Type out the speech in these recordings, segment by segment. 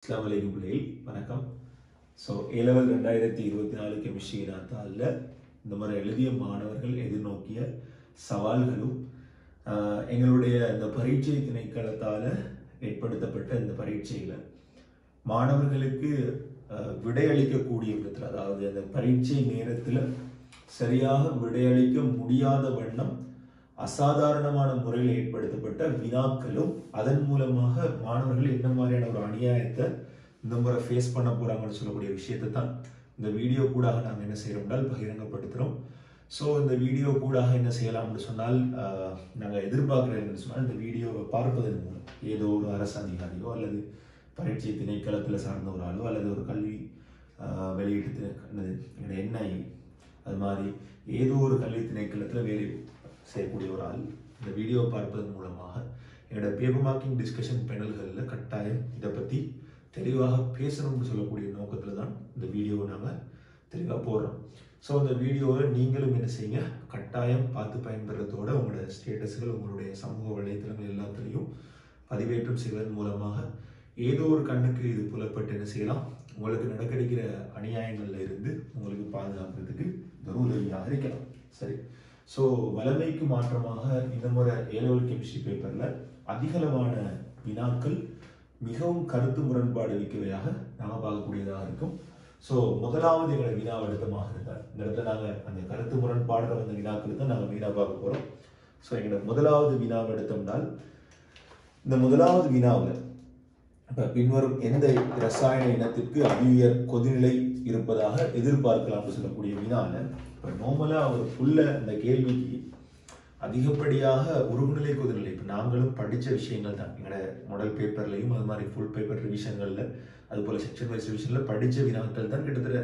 அஸ்ஸலாமு அலைக்கும் பிள்ளைகள் வணக்கம். ஸோ A-level 2024 கெமிஸ்ட்ரி வினாத்தாளில் இந்த மாதிரி எழுதிய மாணவர்கள் எதிர்நோக்கிய சவால்களும் எங்களுடைய இந்த பரீட்சை திணைக்களத்தால் ஏற்படுத்தப்பட்ட இந்த பரீட்சையில் மாணவர்களுக்கு விடையளிக்கக்கூடிய விதத்தில், அதாவது அந்த பரீட்சை நேரத்தில் சரியாக விடையளிக்க முடியாத வண்ணம் அசாதாரணமான முறையில் ஏற்படுத்தப்பட்ட வினாக்களும் அதன் மூலமாக மாணவர்கள் என்ன மாதிரியான ஒரு அநியாயத்தை இந்த முறை ஃபேஸ் பண்ண போறாங்கன்னு சொல்லக்கூடிய விஷயத்தை தான் இந்த வீடியோ கூடாக நாங்கள் என்ன செய்யறோம்னால் பகிரங்கப்படுத்துகிறோம். ஸோ இந்த வீடியோ கூடாக என்ன செய்யலாம்னு சொன்னால், நாங்கள் எதிர்பார்க்குறேன்னு சொன்னால் இந்த வீடியோவை பார்ப்பதன் மூலம் ஏதோ ஒரு அரசு அதிகாரியோ அல்லது பரீட்சை திணைக்களத்தில் சார்ந்த ஒரு ஆளோ அல்லது ஒரு கல்வி வெளியீட்டு NIE அது மாதிரி ஏதோ ஒரு கல்வி திணைக்களத்தில் வேலை செய்யக்கூடிய ஒரு ஆள் இந்த வீடியோவை பார்ப்பதன் மூலமாக என்னோட பேப்பர் மார்க்கிங் டிஸ்கஷன் பேனல்களில் கட்டாயம் இதை பற்றி தெளிவாக பேசணும்னு சொல்லக்கூடிய நோக்கத்தில் தான் இந்த வீடியோவை நாங்கள் தெளிவாக போடுறோம். ஸோ இந்த வீடியோவை நீங்களும் என்ன செய்யுங்க, கட்டாயம் பார்த்து பயன்படுறதோட உங்களோட ஸ்டேட்டஸ்கள் உங்களுடைய சமூக வலைத்தளங்கள் எல்லாத்துலேயும் பதிவேற்றம் செய்வதன் மூலமாக ஏதோ ஒரு கண்ணுக்கு இது புலப்பட்டு என்ன செய்யலாம், உங்களுக்கு நடக்கடிக்கிற அநியாயங்கள்ல இருந்து உங்களுக்கு பாதுகாக்கிறதுக்கு ஒரு உதவியாக இருக்கலாம். சரி, ஸோ வளமைக்கு மாற்றமாக இந்த முறை A-level கெமிஸ்ட்ரி பேப்பரில் அதிகளவான வினாக்கள் மிகவும் கருத்து முரண்பாடு மிக்கவையாக நாங்கள் பார்க்கக்கூடியதாக இருக்கும். ஸோ முதலாவது எங்களை வினாவை எடுத்தமாக இருந்தால் இந்த இடத்துல நாங்கள் அந்த கருத்து முரண்பாடுற வந்த வினாக்களுக்கு தான் நாங்கள் வீணாக பார்க்க போகிறோம். ஸோ எங்களோட முதலாவது வினாவை எடுத்தோம்னால் இந்த முதலாவது வினாவில் இப்போ பின்வரும் எந்த ரசாயன இனத்திற்கு அதிஉயர் கொதிநிலை இருப்பதாக எதிர்பார்க்கலாம்னு சொல்லக்கூடிய வினாவில் இப்போ நார்மலாக ஒரு புள்ள இந்த கேள்விக்கு அதிகப்படியாக உருகுநிலை கொதிநிலை இப்போ நாங்களும் படித்த விஷயங்கள் தான் எங்களோட மாடல் பேப்பர்லையும் அது மாதிரி ஃபுல் பேப்பர் ரிவிஷன்களில் அது போல் செக்ஷன் வைஸ் ரிவிஷனில் படித்த வினாக்கள் தான் கிட்டத்தட்ட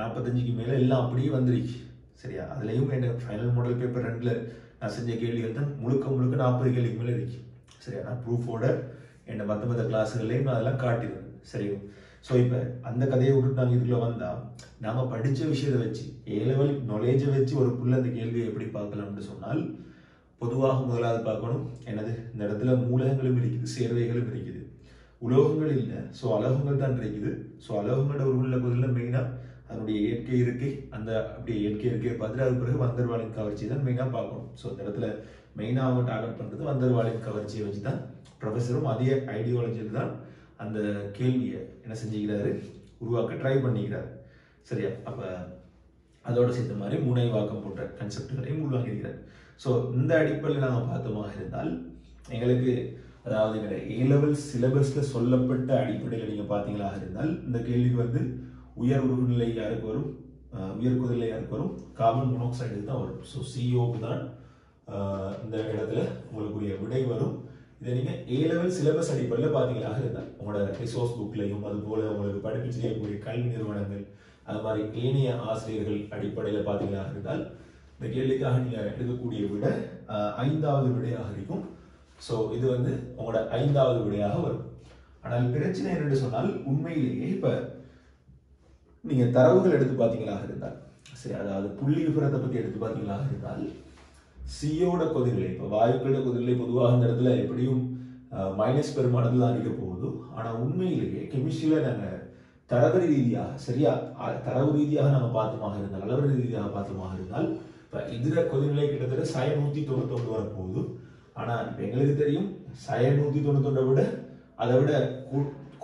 45க்கு மேலே எல்லாம் அப்படியே வந்துருக்கு. சரியா, அதுலேயும் என்ன ஃபைனல் மாடல் பேப்பர் 2ல் நான் செஞ்ச கேள்விகள் தான் முழுக்க 40 கேள்விக்கு மேலே இருக்கு. சரியா, நான் ப்ரூஃபோட என்ன மற்ற கிளாஸுகளையும் நான் அதெல்லாம் காட்டிடுவேன். சரி, ஸோ இப்போ அந்த கதையை விட்டு நாங்கள் இதுக்குள்ள வந்தால் நாம் படித்த விஷயத்தை வச்சு A-level நாலேஜை வச்சு ஒரு புள்ள அந்த கேள்வியை எப்படி பார்க்கலாம்னு சொன்னால், பொதுவாக முதலாவது பார்க்கணும் என்னது, இந்த இடத்துல மூலகங்களும் இருக்குது, சேர்வைகளும் இருக்குது, உலோகங்கள் இல்லை. ஸோ அலோகங்கள் தான் இருக்குது. ஸோ அலோகங்களோட ஒரு உள்ள பொருளில் மெயினாக அதனுடைய இயற்கை இருக்கை, அந்த அப்படியே இயற்கை இருக்கையை பார்த்துட்டு அது பிறகு வந்தர்வாலின் கவர்ச்சி தான் மெயினாக பார்க்கணும். ஸோ இந்த இடத்துல மெயினாக அவங்க டார்கெட் பண்ணுறது வந்தர்வாலின் கவர்ச்சியை வச்சு தான் ப்ரொஃபஸரும் அதே ஐடியாலஜியில் தான் அந்த கேள்வியை என்ன செஞ்சுக்கிறாரு, உருவாக்க ட்ரை பண்ணிக்கிறாரு. சரியா, அப்போ அதோட சேர்த்த மாதிரி முனைவாக்கம் போன்ற கன்செப்டுகளையும் உள்வாங்கியிருக்கிறார். ஸோ இந்த அடிப்படையில் நாங்கள் பார்த்தோமாக இருந்தால் எங்களுக்கு, அதாவது எங்களுடைய A-level சிலபஸில் சொல்லப்பட்ட அடிப்படையில் நீங்கள் பார்த்தீங்களா இருந்தால் இந்த கேள்விக்கு வந்து உயர் உருகுநிலை யாருக்கு வரும், உயர் கொதிநிலை யாருக்கு வரும், கார்பன் மோனாக்சைடு தான் வரும். ஸோ CO தான் இந்த இடத்துல உங்களுக்குரிய விடை வரும். இதை நீங்கள் A-level சிலபஸ் அடிப்படையில் பார்த்தீங்களா இருந்தால் உங்களோட ரிசோர்ஸ் புக்லையும் அது போல உங்களுக்கு படிப்பு செய்யக்கூடிய கல்வி நிறுவனங்கள் அது மாதிரி ஏனைய ஆசிரியர்கள் அடிப்படையில் பார்த்தீங்களா இருந்தால் இந்த கேள்விக்காக நீங்கள் எடுக்கக்கூடிய விட 5வது விடையாக இருக்கும். ஸோ இது வந்து உங்களோட 5வது விடையாக வரும். ஆனால் பிரச்சனை என்னென்று சொன்னால், உண்மையிலேயே இப்போ நீங்கள் தரவுகள் எடுத்து பார்த்தீங்களா இருந்தால், சரி, அதாவது புள்ளி விவரத்தை பற்றி எடுத்து பார்த்தீங்களா இருந்தால் சியோட கொதிநிலை, இப்போ வாயுக்களோட கொதிநிலை பொதுவாக இந்த இடத்துல எப்படியும் மைனஸ் பெருமானத்தில் தான் இருக்க போகுது. ஆனால் உண்மையிலேயே கெமிஸ்ட்ரியில் நாங்கள் தரவு ரீதியாக, சரியா, தரவு ரீதியாக நாங்கள் பார்த்தோமாக இருந்தால், அளவு ரீதியாக பார்த்தோமாக இருந்தால் இப்போ இதர கொதிநிலை கிட்டத்தட்ட 191 வரப்போகுது. ஆனால் இப்போ எங்களுக்கு தெரியும் 191 விட அதை விட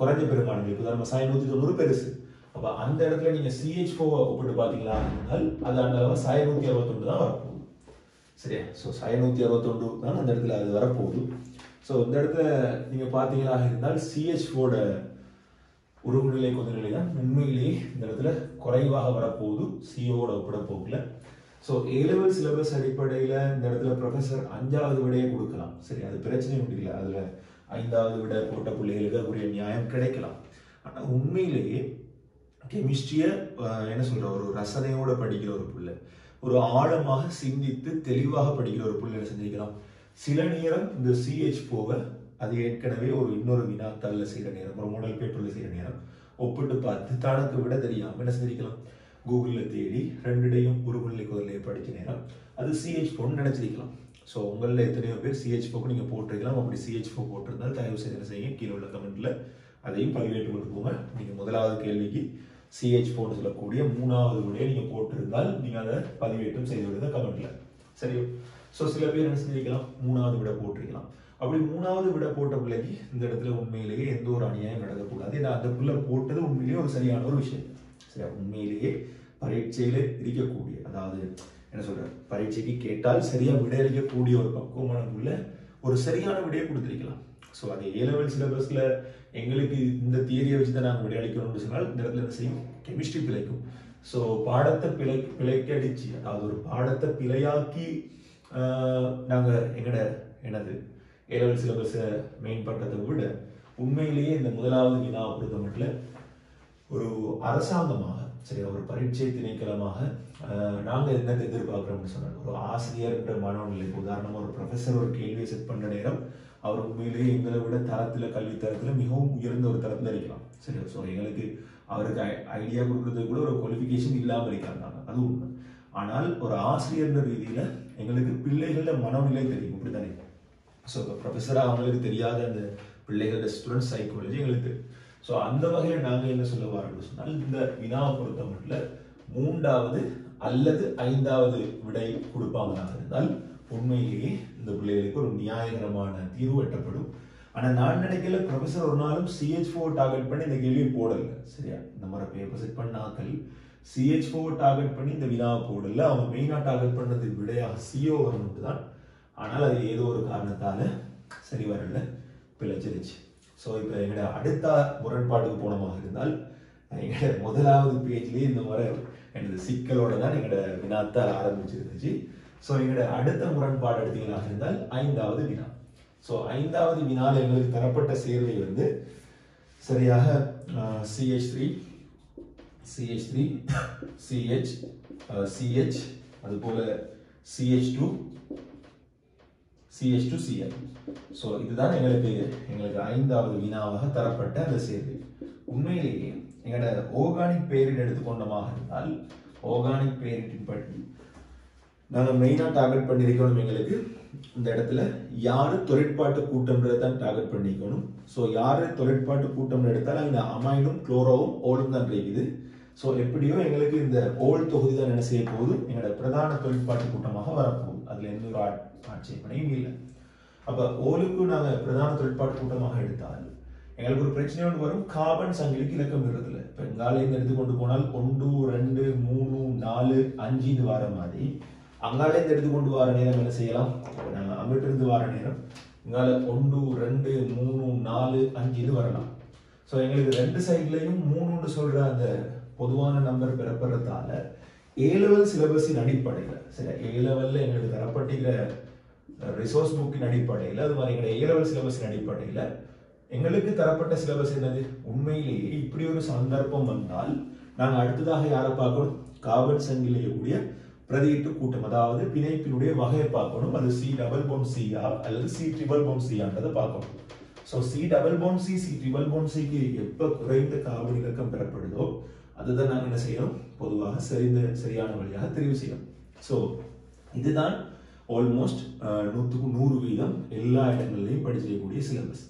குறைஞ்ச பெருமானங்கள். இப்போ நம்ம 190 பெருசு. அப்போ அந்த இடத்துல நீங்கள் CH4 ஒப்பிட்டு பார்த்தீங்களா இருந்தால் அது அந்த அளவு 161 தான் வரப்போகுது. சரியா, ஸோ 161 தான் அந்த இடத்துல அது வரப்போகுது. ஸோ இந்த இடத்துல நீங்கள் பார்த்தீங்களா இருந்தால் CH4 உருகுநிலை கொதிநிலை தான் உண்மையிலேயே இந்த இடத்துல குறைவாக வரப்போகுது CO ஒப்பிட போகல. ஸோ A-level சிலபஸ் அடிப்படையில் இந்த இடத்துல ப்ரொஃபஸர் 5வது விடையை கொடுக்கலாம். சரி, அது பிரச்சனை ஒன்றும் இல்லை. அதில் 5வது விடை போட்ட பிள்ளைகளுக்கு அதுக்குரிய நியாயம் கிடைக்கலாம். ஆனால் உண்மையிலேயே கெமிஸ்ட்ரியை என்ன சொல்கிற ஒரு ரசனையோடு படிக்கிற ஒரு பிள்ளை, ஒரு ஆழமாக சிந்தித்து தெளிவாக படிக்கிற ஒரு பிள்ளை என்ன செஞ்சிருக்கலாம், சில நேரம் இந்த CH4 அது ஏற்கனவே ஒரு இன்னொரு வினாத்தாளில் செய்கிற நேரம், ஒரு மாடல் பேப்பரில் செய்கிற நேரம் ஒப்பிட்டு பார்த்து தனக்கு விட தெரியாமல் என்ன செஞ்சிருக்கலாம், கூகுளில் தேடி 2டையும் உருகுநிலை கொதிநிலையை படித்த நேரம் அது CH4 நினச்சிருக்கலாம். ஸோ உங்களில் எத்தனையோ பேர் CH4 நீங்கள் போட்டிருக்கலாம். அப்படி CH4 போட்டிருந்தால் தயவு செய்து என்ன செய்யுங்க, கீழே உள்ள கமெண்ட்டில் அதையும் பதிவேற்று கொண்டு போங்க. நீங்கள் முதலாவது கேள்விக்கு CH4 சொல்லக்கூடிய 3வது விடையை நீங்கள் போட்டிருந்தால் நீங்கள் அதை பதிவேற்றம் செய்து விடுங்க கமெண்ட்ல. சரியோ? ஸோ சில பேர் என்ன செஞ்சிருக்கலாம், 3வது விட போட்டிருக்கலாம். அப்படி 3வது விட போட்ட பிள்ளைக்கு இந்த இடத்துல உண்மையிலேயே எந்த ஒரு அநியாயம் நடக்கக்கூடாது. ஏன்னா அந்த பிள்ளை போட்டது உண்மையிலேயே ஒரு சரியான ஒரு விஷயம். சரியா? உண்மையிலேயே பரீட்சையில இருக்கக்கூடிய, அதாவது என்ன சொல்ற, பரீட்சைக்கு கேட்டால் சரியா விடையளிக்கக்கூடிய ஒரு பக்குவமான பிள்ளை ஒரு சரியான விடையை கொடுத்திருக்கலாம். ஸோ அது A-level சிலபஸ்ல எங்களுக்கு இந்த தியரியை வச்சு தான் நாங்கள் விடையளிக்கணும்னு சொன்னால் இந்த இடத்துல என்ன செய்யும், கெமிஸ்ட்ரி பிழைக்கும். ஸோ பாடத்தை பிழைக்கடிச்சு, அதாவது ஒரு பாடத்தை பிழையாக்கி நாங்கள் என்னது A-level சிலபஸை மெயின் பண்ணுறதை விட உண்மையிலேயே இந்த முதலாவது வினாவை பொறுத்த மட்டும் ஒரு அரசாங்கமாக, சரியா, ஒரு பரீட்சை திணைக்களமாக நாங்கள் என்னத்தை எதிர்பார்க்குறோம்னு சொன்னாங்க, ஒரு ஆசிரியர் என்ற மனநிலை. உதாரணமாக ஒரு ப்ரொஃபஸர் ஒரு கேள்வியை செட் பண்ணுற நேரம் அவர் உண்மையிலேயே எங்களை விட தரத்தில், கல்வி தரத்தில் மிகவும் உயர்ந்த ஒரு தரத்தில் இருக்கலாம். சரியா? ஸோ எங்களுக்கு அவருக்கு ஐடியா கொடுக்குறதுக்கு கூட ஒரு குவாலிஃபிகேஷன் இல்லாமல் இருக்காங்க, அது உண்மை. ஆனால் ஒரு ஆசிரியர் ரீதியில் எங்களுக்கு பிள்ளைகளோட மனநிலை தெரியும், இப்படி தானே? ஸோ இப்போ ப்ரொஃபஸராக அவங்களுக்கு தெரியாத அந்த பிள்ளைகளோட ஸ்டூடெண்ட் சைக்காலஜி எங்களுக்கு தெரியும். ஸோ அந்த வகையில் நாங்கள் என்ன சொல்ல வரோம்னு சொன்னால், இந்த வினாவை பொறுத்த மட்டும் 3வது அல்லது 5வது விடை கொடுப்பாங்களாக இருந்தால் உண்மையிலேயே இந்த பிள்ளைகளுக்கு ஒரு நியாயகரமான தீர்வு எட்டப்படும். ஆனால் நான் நினைக்கல ப்ரொஃபஸர் ஒரு நாளும் CH4 டார்கெட் பண்ணி இந்த கேள்வியை போடல. சரியா? இந்த மாதிரி பேப்பர் செட் பண்ணாக்கள் CH4 டார்கெட் பண்ணி இந்த வினாவை போடல. அவங்க மெயினாக டார்கெட் பண்ணது விடையாக CO வரணும்னு தான். ஆனால் அது ஏதோ ஒரு காரணத்தால சரி வரல, பிழைச்சிருச்சு. ஸோ இப்போ எங்களோட அடுத்த முரண்பாட்டுக்கு போனமாக இருந்தால், எங்களோட முதலாவது பேஜ்லேயே இந்த மாதிரி எனது சிக்கலோட தான் எங்களோட வினாத்தால் ஆரம்பிச்சிருந்துச்சு. ஸோ எங்களோட அடுத்த முரண்பாடு எடுத்தீங்களாக இருந்தால் 5வது வினா. ஸோ 5வது வினால எங்களுக்கு தரப்பட்ட சேர்வை வந்து சரியாக CH3 CH அதுபோல CH2 Cl. ஸோ இதுதான் எங்களுக்கு 5வது வினாவாக தரப்பட்ட அந்த சேர்வை. உண்மையிலேயே எங்களோட ஆர்கானிக் பேரிட் எடுத்துக்கொண்டமாக இருந்தால், ஆர்கானிக் பேரிட்டின் பற்றி நாங்கள் மெயினாக டார்கெட் பண்ணியிருக்கணும். எங்களுக்கு இந்த இடத்துல யாரு தொழிற்பாட்டு கூட்டம்ன்றதை தான் டார்கெட் பண்ணிக்கணும். ஸோ யாரு தொழிற்பாட்டு கூட்டம் எடுத்தாலும் இந்த அமைனும் குளோரோவும் ஓலும் தான் இருக்குது. ஸோ எப்படியோ எங்களுக்கு இந்த ஓல் தொகுதி தான் என்ன செய்ய போகுது, எங்களோட பிரதான தொழிற்பாட்டு கூட்டமாக வரப்போகுது. அதில் எந்த ஒரு ஆட்சேபனையும் இல்லை. அப்போ ஓலுக்கு நாங்கள் பிரதான தொழிற்பாட்டு கூட்டமாக எடுத்தால் எங்களுக்கு ஒரு பிரச்சனை ஒன்று வரும், கார்பன் சங்கிலிக்கு இலக்கம் இருறதில்ல. இப்போ இங்காலேருந்து எடுத்துக்கொண்டு போனால் 1 2 3 4 5 வார மாதிரி அங்காலேருந்து எடுத்துக்கொண்டு வர நேரம் என்ன செய்யலாம், நாங்கள் அங்கிட்டு இருந்து வர நேரம் இங்கால 1 2 3 4 5 வரலாம். ஸோ எங்களுக்கு ரெண்டு சைட்லையும் 3ன்னு சொல்ற அந்த பொதுவான நம்பர் பெறப்படுறதால A-level சிலபஸின் அடிப்படையில், சரி, A-levelல எங்களுக்கு தரப்பட்டிருக்கிற ரிசோர்ஸ் புக்கின் அடிப்படையில், அது மாதிரி எங்களுடைய A-level சிலபஸின் அடிப்படையில் எங்களுக்கு தரப்பட்ட சிலபஸ் என்னது, உண்மையிலேயே இப்படி ஒரு சந்தர்ப்பம் வந்தால் நாங்கள் அடுத்ததாக யாரை பார்க்கணும், கார்பன் சங்கிலியக்கூடிய பிரதியீட்டு கூட்டம், அதாவது பிணைப்பினுடைய வகையை பார்க்கணும். அது C டபுள் பாண்ட் C அல்லது C ட்ரிபிள் பாண்ட் C ஆன்றதை பார்க்கணும். So C double bond C triple bond Cக்கு எப்போ குறைந்த கார்பன் இலக்கம் பெறப்படுதோ அதுதான் நாங்கள் என்ன செய்யணும், பொதுவாக சரியான வழியாக தெரிவு செய்யணும். ஸோ இதுதான் ஆல்மோஸ்ட் 100க்கு 100% எல்லா இடங்கள்லையும் படிச்சிருக்கக்கூடிய சிலபஸ்.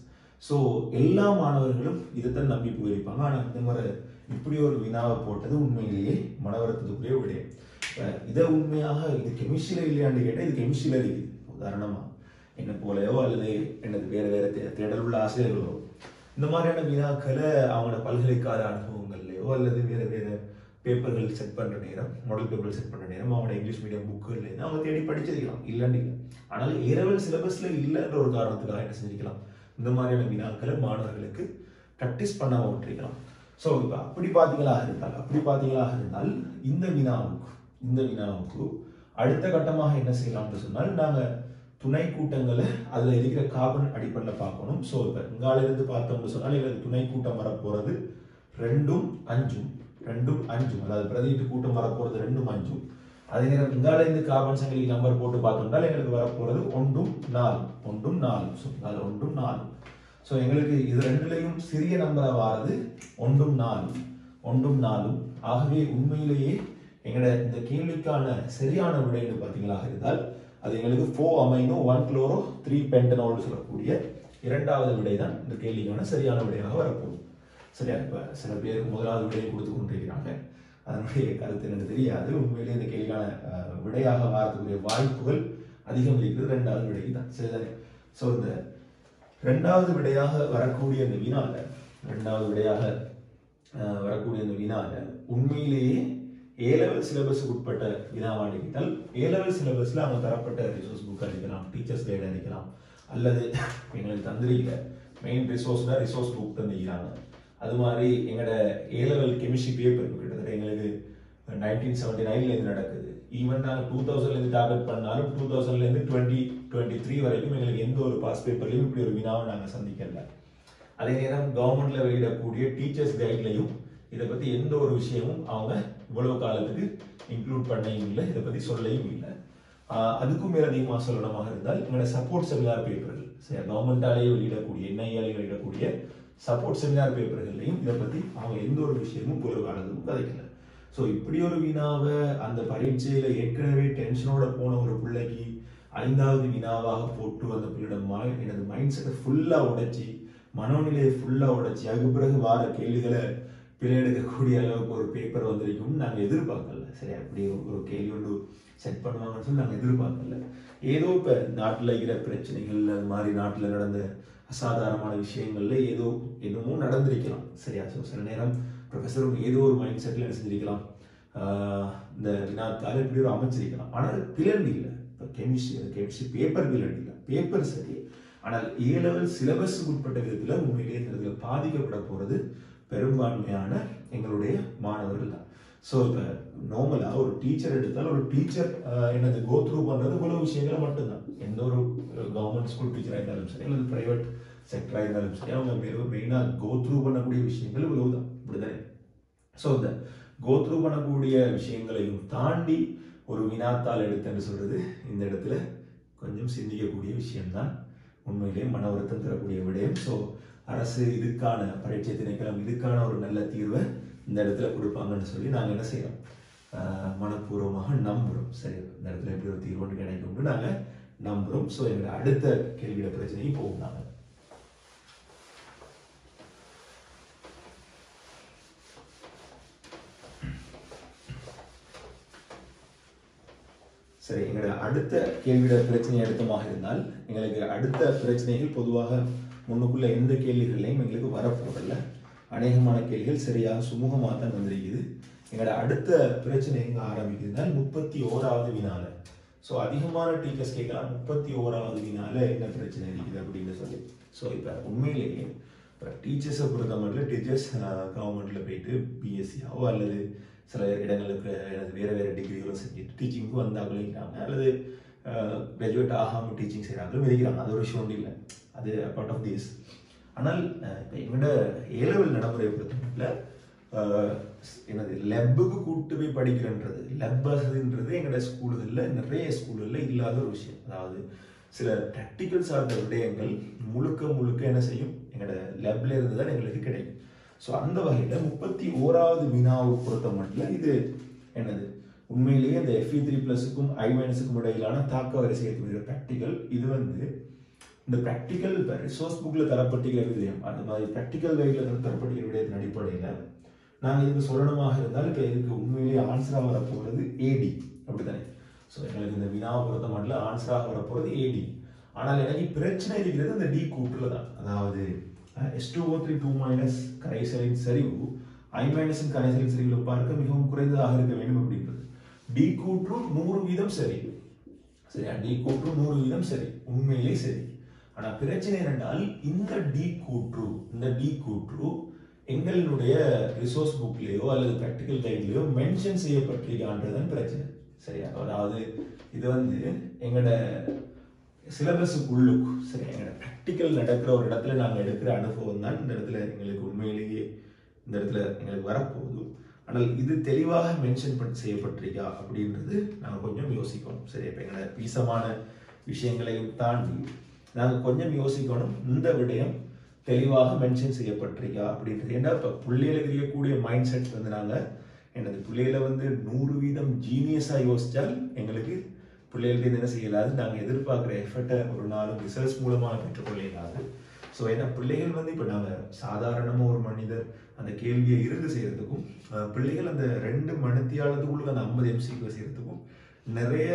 ஸோ எல்லா மாணவர்களும் இதைத்தான் நம்பி போயிருப்பாங்க. ஆனால் இந்த மாதிரி இப்படி ஒரு வினாவை போட்டது உண்மையிலேயே மனவரத்துக்குரிய விடயம். இதை உண்மையாக இது கெமிஸ்ட்ரியில் இல்லையான்னு கேட்டால் இது கெமிஸ்ட்ரியில் இருக்குது. உதாரணமாக என்ன போலையோ அல்லது என்னது வேற தேடல் உள்ள ஆசிரியர்களோ இந்த மாதிரியான வினாக்களை அவங்களோட பல்கலைக்கழக அனுபவங்கள்லையோ அல்லது வேற பேப்பர்கள் செட் பண்ணுற நேரம், மாடல் பேப்பர் செட் பண்ணுற நேரம் அவங்களோட இங்கிலீஷ் மீடியம் புக்குகள் அவங்க தேடி படிச்சிருக்கலாம், இல்லைன்னு இல்லை. ஆனால் A-level சிலபஸில் இல்லைன்ற ஒரு காரணத்துக்காக என்ன செஞ்சிருக்கலாம், இந்த மாதிரியான வினாக்களை மாணவர்களுக்கு ப்ராக்டிஸ் பண்ணாம விட்டுருக்கலாம். ஸோ இப்போ அப்படி பார்த்தீங்களா இருந்தால் இந்த வினாவுக்கு அடுத்த கட்டமாக என்ன செய்யலாம்னு சொன்னால், நாங்கள் துணை கூட்டங்களை அதில் இருக்கிற கார்பன் அடிப்படையில் பார்க்கணும். ஸோ இப்போ இங்காலிருந்து பார்த்தோம்னு சொன்னால் எங்களுக்கு துணை கூட்டம் வரப்போகிறது 2 5, அதாவது பிரதியீட்டு கூட்டம் வரப்போகிறது 2 5. அதே நேரம் இங்காலிருந்து கார்பன் சங்கிலி நம்பர் போட்டு பார்த்தோம்னா எங்களுக்கு வரப்போகிறது 1 4. ஸோ அது 1 4. ஸோ எங்களுக்கு இது ரெண்டுலையும் சிறிய நம்பராக வாரது 1 4. ஆகவே உண்மையிலேயே எங்களோட இந்த கேள்விக்கான சரியான விடைன்னு பார்த்தீங்களா இருந்தால் அது எங்களுக்கு 4 அமைனோ 1 குளோரோ 3 பென்டனோல் சொல்லக்கூடிய இரண்டாவது விடை தான் இந்த கேள்விக்கான சரியான விடையாக வரப்போகுது. சரியா? இப்போ சில பேர் முதலாவது விடையை கொடுத்து கொண்டிருக்கிறாங்க. அதனுடைய கருத்து எனக்கு தெரியாது. உண்மையிலே இந்த கேள்விக்கான விடையாக வரக்கூடிய வாய்ப்புகள் அதிகம் இருக்கிறது இரண்டாவது விடை தான். சரிதானே? ஸோ இந்த இரண்டாவது விடையாக வரக்கூடிய இந்த வினால உண்மையிலேயே ஏலெவல் சிலபஸுக்கு உட்பட்ட வினாவாக கேட்டால் ஏலெவல் சிலபஸ்ல அவங்க தரப்பட்ட ரிசோர்ஸ் புக் அளிக்கலாம், டீச்சர்ஸ் கைடு அளிக்கலாம், அல்லது எங்களுக்கு தந்திரிக்கிற மெயின் ரிசோர்ஸ் புக் தந்திக்கிறாங்க. அது மாதிரி எங்களோட ஏலெவல் கெமிஸ்ட்ரி பேப்பர் கிட்டத்தட்ட எங்களுக்கு 1979 நடக்குது. ஈவன் நாங்கள் 2000 டார்கெட் பண்ணாலும் 2000 2023 வரைக்கும் எங்களுக்கு எந்த ஒரு பாஸ் பேப்பர்லையும் இப்படி ஒரு வினாவை நாங்கள் சந்திக்கல. அதே நேரம் கவர்மெண்ட்ல வெளியிடக்கூடிய டீச்சர்ஸ் கைட்லையும் இதை பத்தி எந்த ஒரு விஷயமும் அவங்க இவ்வளவு காலத்துக்கு இன்க்ளூட் பண்ணையும் இல்லை, இதை பத்தி சொல்லையும் இல்லை. அதுக்கும் மேல அதிகமாக சொல்லணுமாக இருந்தால் எங்களோட சப்போர்ட் செமினார் பேப்பர்கள், சரி, கவர்மெண்டாலேயே வெளியிடக்கூடிய என்ஐஆலே வெளியிடக்கூடிய சப்போர்ட் செமினார் பேப்பர்களையும் இதை பத்தி அவங்க எந்த ஒரு விஷயமும் இவ்வளவு காலத்துக்கும் கதைக்கல. ஸோ இப்படி ஒரு வினாவை அந்த பரீட்சையில ஏற்கனவே டென்ஷனோட போன ஒரு பிள்ளைக்கு 5வது வினாவாக போட்டு அந்த பிள்ளையோட எனது மைண்ட் செட்டை ஃபுல்லா உடைச்சி, மனோநிலையை ஃபுல்லா உடைச்சி, அதுக்கு பிறகு வார கேள்விகளை பிழை எடுக்கக்கூடிய அளவுக்கு ஒரு பேப்பர் வந்திருக்கும் நாங்கள் எதிர்பார்க்கல. சரி, அப்படி ஒரு கேள்வி ஒன்று செட் பண்ணுவாங்கன்னு சொல்லி நாங்கள் எதிர்பார்க்கல. ஏதோ இப்போ நாட்டில் இருக்கிற பிரச்சனைகள், அது மாதிரி நாட்டில் நடந்த அசாதாரணமான விஷயங்கள்ல ஏதோ என்னமோ நடந்திருக்கலாம். சரியா? ஸோ சில நேரம் ப்ரொஃபஸரும் ஏதோ ஒரு மைண்ட் செட்டில் என்ன செஞ்சிருக்கலாம், இந்த வினாத்தால் இப்படி ஒரு அமைச்சிருக்கலாம். ஆனால் பிளண்ட் இல்லை. இப்போ கெமிஸ்ட்ரி பேப்பர் பிளண்ட் இல்லை, பேப்பர் சரி. ஆனால் ஏலெவல் சிலபஸுக்கு உட்பட்ட விதத்தில் உண்மையிலேயே இதில் பாதிக்கப்பட போகிறது பெரும்பான்மையான எங்களுடைய மாணவர்கள் தான். ஸோ இப்போ நார்மலாக ஒரு டீச்சர் எடுத்தால் ஒரு டீச்சர் என்னது கோ த்ரூ பண்ணுறது இவ்வளவு விஷயங்களை மட்டும்தான். எந்த ஒரு கவர்மெண்ட் ஸ்கூல் டீச்சராக இருந்தாலும் சரி, அல்லது பிரைவேட் செக்டராக இருந்தாலும் சரி, அவங்க மெயினாக கோ த்ரூ பண்ணக்கூடிய விஷயங்கள் இவ்வளவு தான். இப்படிதானே? ஸோ இந்த கோ த்ரூ பண்ணக்கூடிய விஷயங்களையும் தாண்டி ஒரு வினாத்தாள் எடுத்துன்னு சொல்றது இந்த இடத்துல கொஞ்சம் சிந்திக்கக்கூடிய விஷயம்தான். உண்மையிலேயே மன வருத்தம் தரக்கூடிய விடயம். ஸோ அரசு இதுக்கான பரீட்சை திணைக்களம் இதுக்கான ஒரு நல்ல தீர்வை இந்த இடத்துல கொடுப்பாங்கன்னு சொல்லி நாங்கள் என்ன செய்யறோம், மனப்பூர்வமாக நம்புறோம். சரி, இந்த இடத்துல எப்படி ஒரு தீர்வு கிடைக்கும்னு நாங்கள் நம்புறோம். ஸோ எங்களோட அடுத்த கேள்வியோட பிரச்சனையும் போகும். நாங்கள் சரி, எங்களோட அடுத்த கேள்வியோட பிரச்சனை எடுத்தமாக இருந்தால் எங்களுக்கு அடுத்த பிரச்சனைகள் பொதுவாக முன்னுக்குள்ள எந்த கேள்விகளையும் எங்களுக்கு வரப்போறதில்ல. அநேகமான கேள்விகள் சரியாக சுமூகமாக தான் வந்திருக்குது. எங்களோட அடுத்த பிரச்சனை எங்க ஆரம்பிக்குதுன்னா 31வது வினால. ஸோ அதிகமான டீச்சர்ஸ் கேட்கலாம் 31வது வினால என்ன பிரச்சனை இருக்குது அப்படின்னு சொல்லி. ஸோ இப்போ உண்மையிலேயே இப்போ டீச்சர்ஸை பொறுத்த மட்டும் டீச்சர்ஸ் கவர்மெண்ட்ல போயிட்டு பிஎஸ்சியாவோ அல்லது சில இடங்களுக்கு வேறு டிகிரிகளும் செஞ்சுட்டு டீச்சிங்க்கு வந்தாங்களும் இருக்கிறாங்க, அல்லது கிராஜுவேட் ஆகாமல் டீச்சிங் செய்கிறாங்களும் இருக்கிறாங்க. அது ஒரு விஷயம் ஒன்றும் இல்லை, அது பார்ட் ஆஃப் திஸ். ஆனால் இப்போ எங்களோட ஏலெவல் நடைமுறையை பொறுத்தவரையில் என்னது லெப்புக்கு கூட்டு போய் படிக்கிறன்றது, லெப் வசதின்றது எங்களோட ஸ்கூல்களில் நிறைய ஸ்கூல்களில் இல்லாத ஒரு விஷயம். அதாவது சில ப்ராக்டிக்கல் சார்ந்த விடயங்கள் முழுக்க என்ன செய்யும், எங்களோட லெப்ல இருந்து தான் எங்களுக்கு கிடைக்கும். ஸோ அந்த வகையில் 31வது வினாவை பொறுத்த மட்டும் இது என்னது உண்மையிலேயே இந்த FE3+க்கும் I-க்கும் இடையிலான தாக்க வரிசையக்கூடிய ப்ராக்டிக்கல். இது இந்த ப்ராக்டிக்கல் இப்போ ரிசோர்ஸ் புக்கில் தரப்பட்டிருக்கிற விடயம், அந்த மாதிரி ப்ராக்டிக்கல் கைடில் தரப்பட்டிருக்கிற விடயத்தின் அடிப்படையில் நாங்கள் இதுக்கு சொல்லணுமாக இருந்தால் இப்போ இதுக்கு உண்மையிலேயே ஆன்சராக வரப்போகிறது AD, அப்படித்தானே? ஸோ எங்களுக்கு இந்த வினாவை பொறுத்த மட்டும் ஆன்சராக வரப்போகிறது AD. ஆனால் எனக்கு பிரச்சனை இருக்கிறது இந்த D கூற்றுல தான். அதாவது H2O3 2- கரைசலின் சரிவு I- கரைசலின் சரிவுகளை பார்க்க மிகவும் குறைந்ததாக இருக்க வேண்டும் அப்படின்றது. D கூற்று 100% சரி. சரியா? D கூற்று 100% சரி, உண்மையிலே சரி. ஆனா பிரச்சனை என்னென்றால் இந்த D கூற்று எங்களுடைய ரிசோர்ஸ் புக்லயோ அல்லது பிராக்டிக்கல் கைட்லயோ மென்ஷன் செய்யப்பட்டிருக்கான்றதுதான் பிரச்சனை. சரியா? அதாவது இது எங்களோட சிலபஸுக்குள்ளுக்கு சரி எங்களோட ப்ராக்டிக்கல் நடக்கிற ஒரு இடத்துல நாங்கள் எடுக்கிற அனுபவம் தான் இந்த இடத்துல எங்களுக்கு உண்மையிலேயே இந்த இடத்துல எங்களுக்கு வரப்போகுது. ஆனால் இது தெளிவாக மென்ஷன் செய்யப்பட்டிருக்கா அப்படின்றது நாங்கள் கொஞ்சம் யோசிக்கணும். சரி, இப்போ எங்களோட பீசமான விஷயங்களையும் தாண்டி நாங்கள் கொஞ்சம் யோசிக்கணும், இந்த விடயம் தெளிவாக மென்ஷன் செய்யப்பட்டிருக்கா அப்படின்றது. ஏன்னா இப்போ பிள்ளைகளுக்கு இருக்கக்கூடிய மைண்ட் செட் நாங்கள் என்னது பிள்ளைகளை 100% ஜீனியஸாக யோசித்தால் எங்களுக்கு பிள்ளைகளுக்கு என்ன செய்யலாது, நாங்கள் எதிர்பார்க்குற எஃபர்ட்டை ஒரு நாளும் ரிசர்ச் மூலமாக பெற்றுக்கொள்ள இயலாது. ஸோ ஏன்னா பிள்ளைகள் வந்து இப்போ நாங்கள் சாதாரணமாக ஒரு மனிதர் அந்த கேள்வியை இருந்து செய்யறதுக்கும் பிள்ளைகள் அந்த 2 மணித்தியாலத்துக்குள்ள அந்த 50 MCQ செய்யறதுக்கும் நிறைய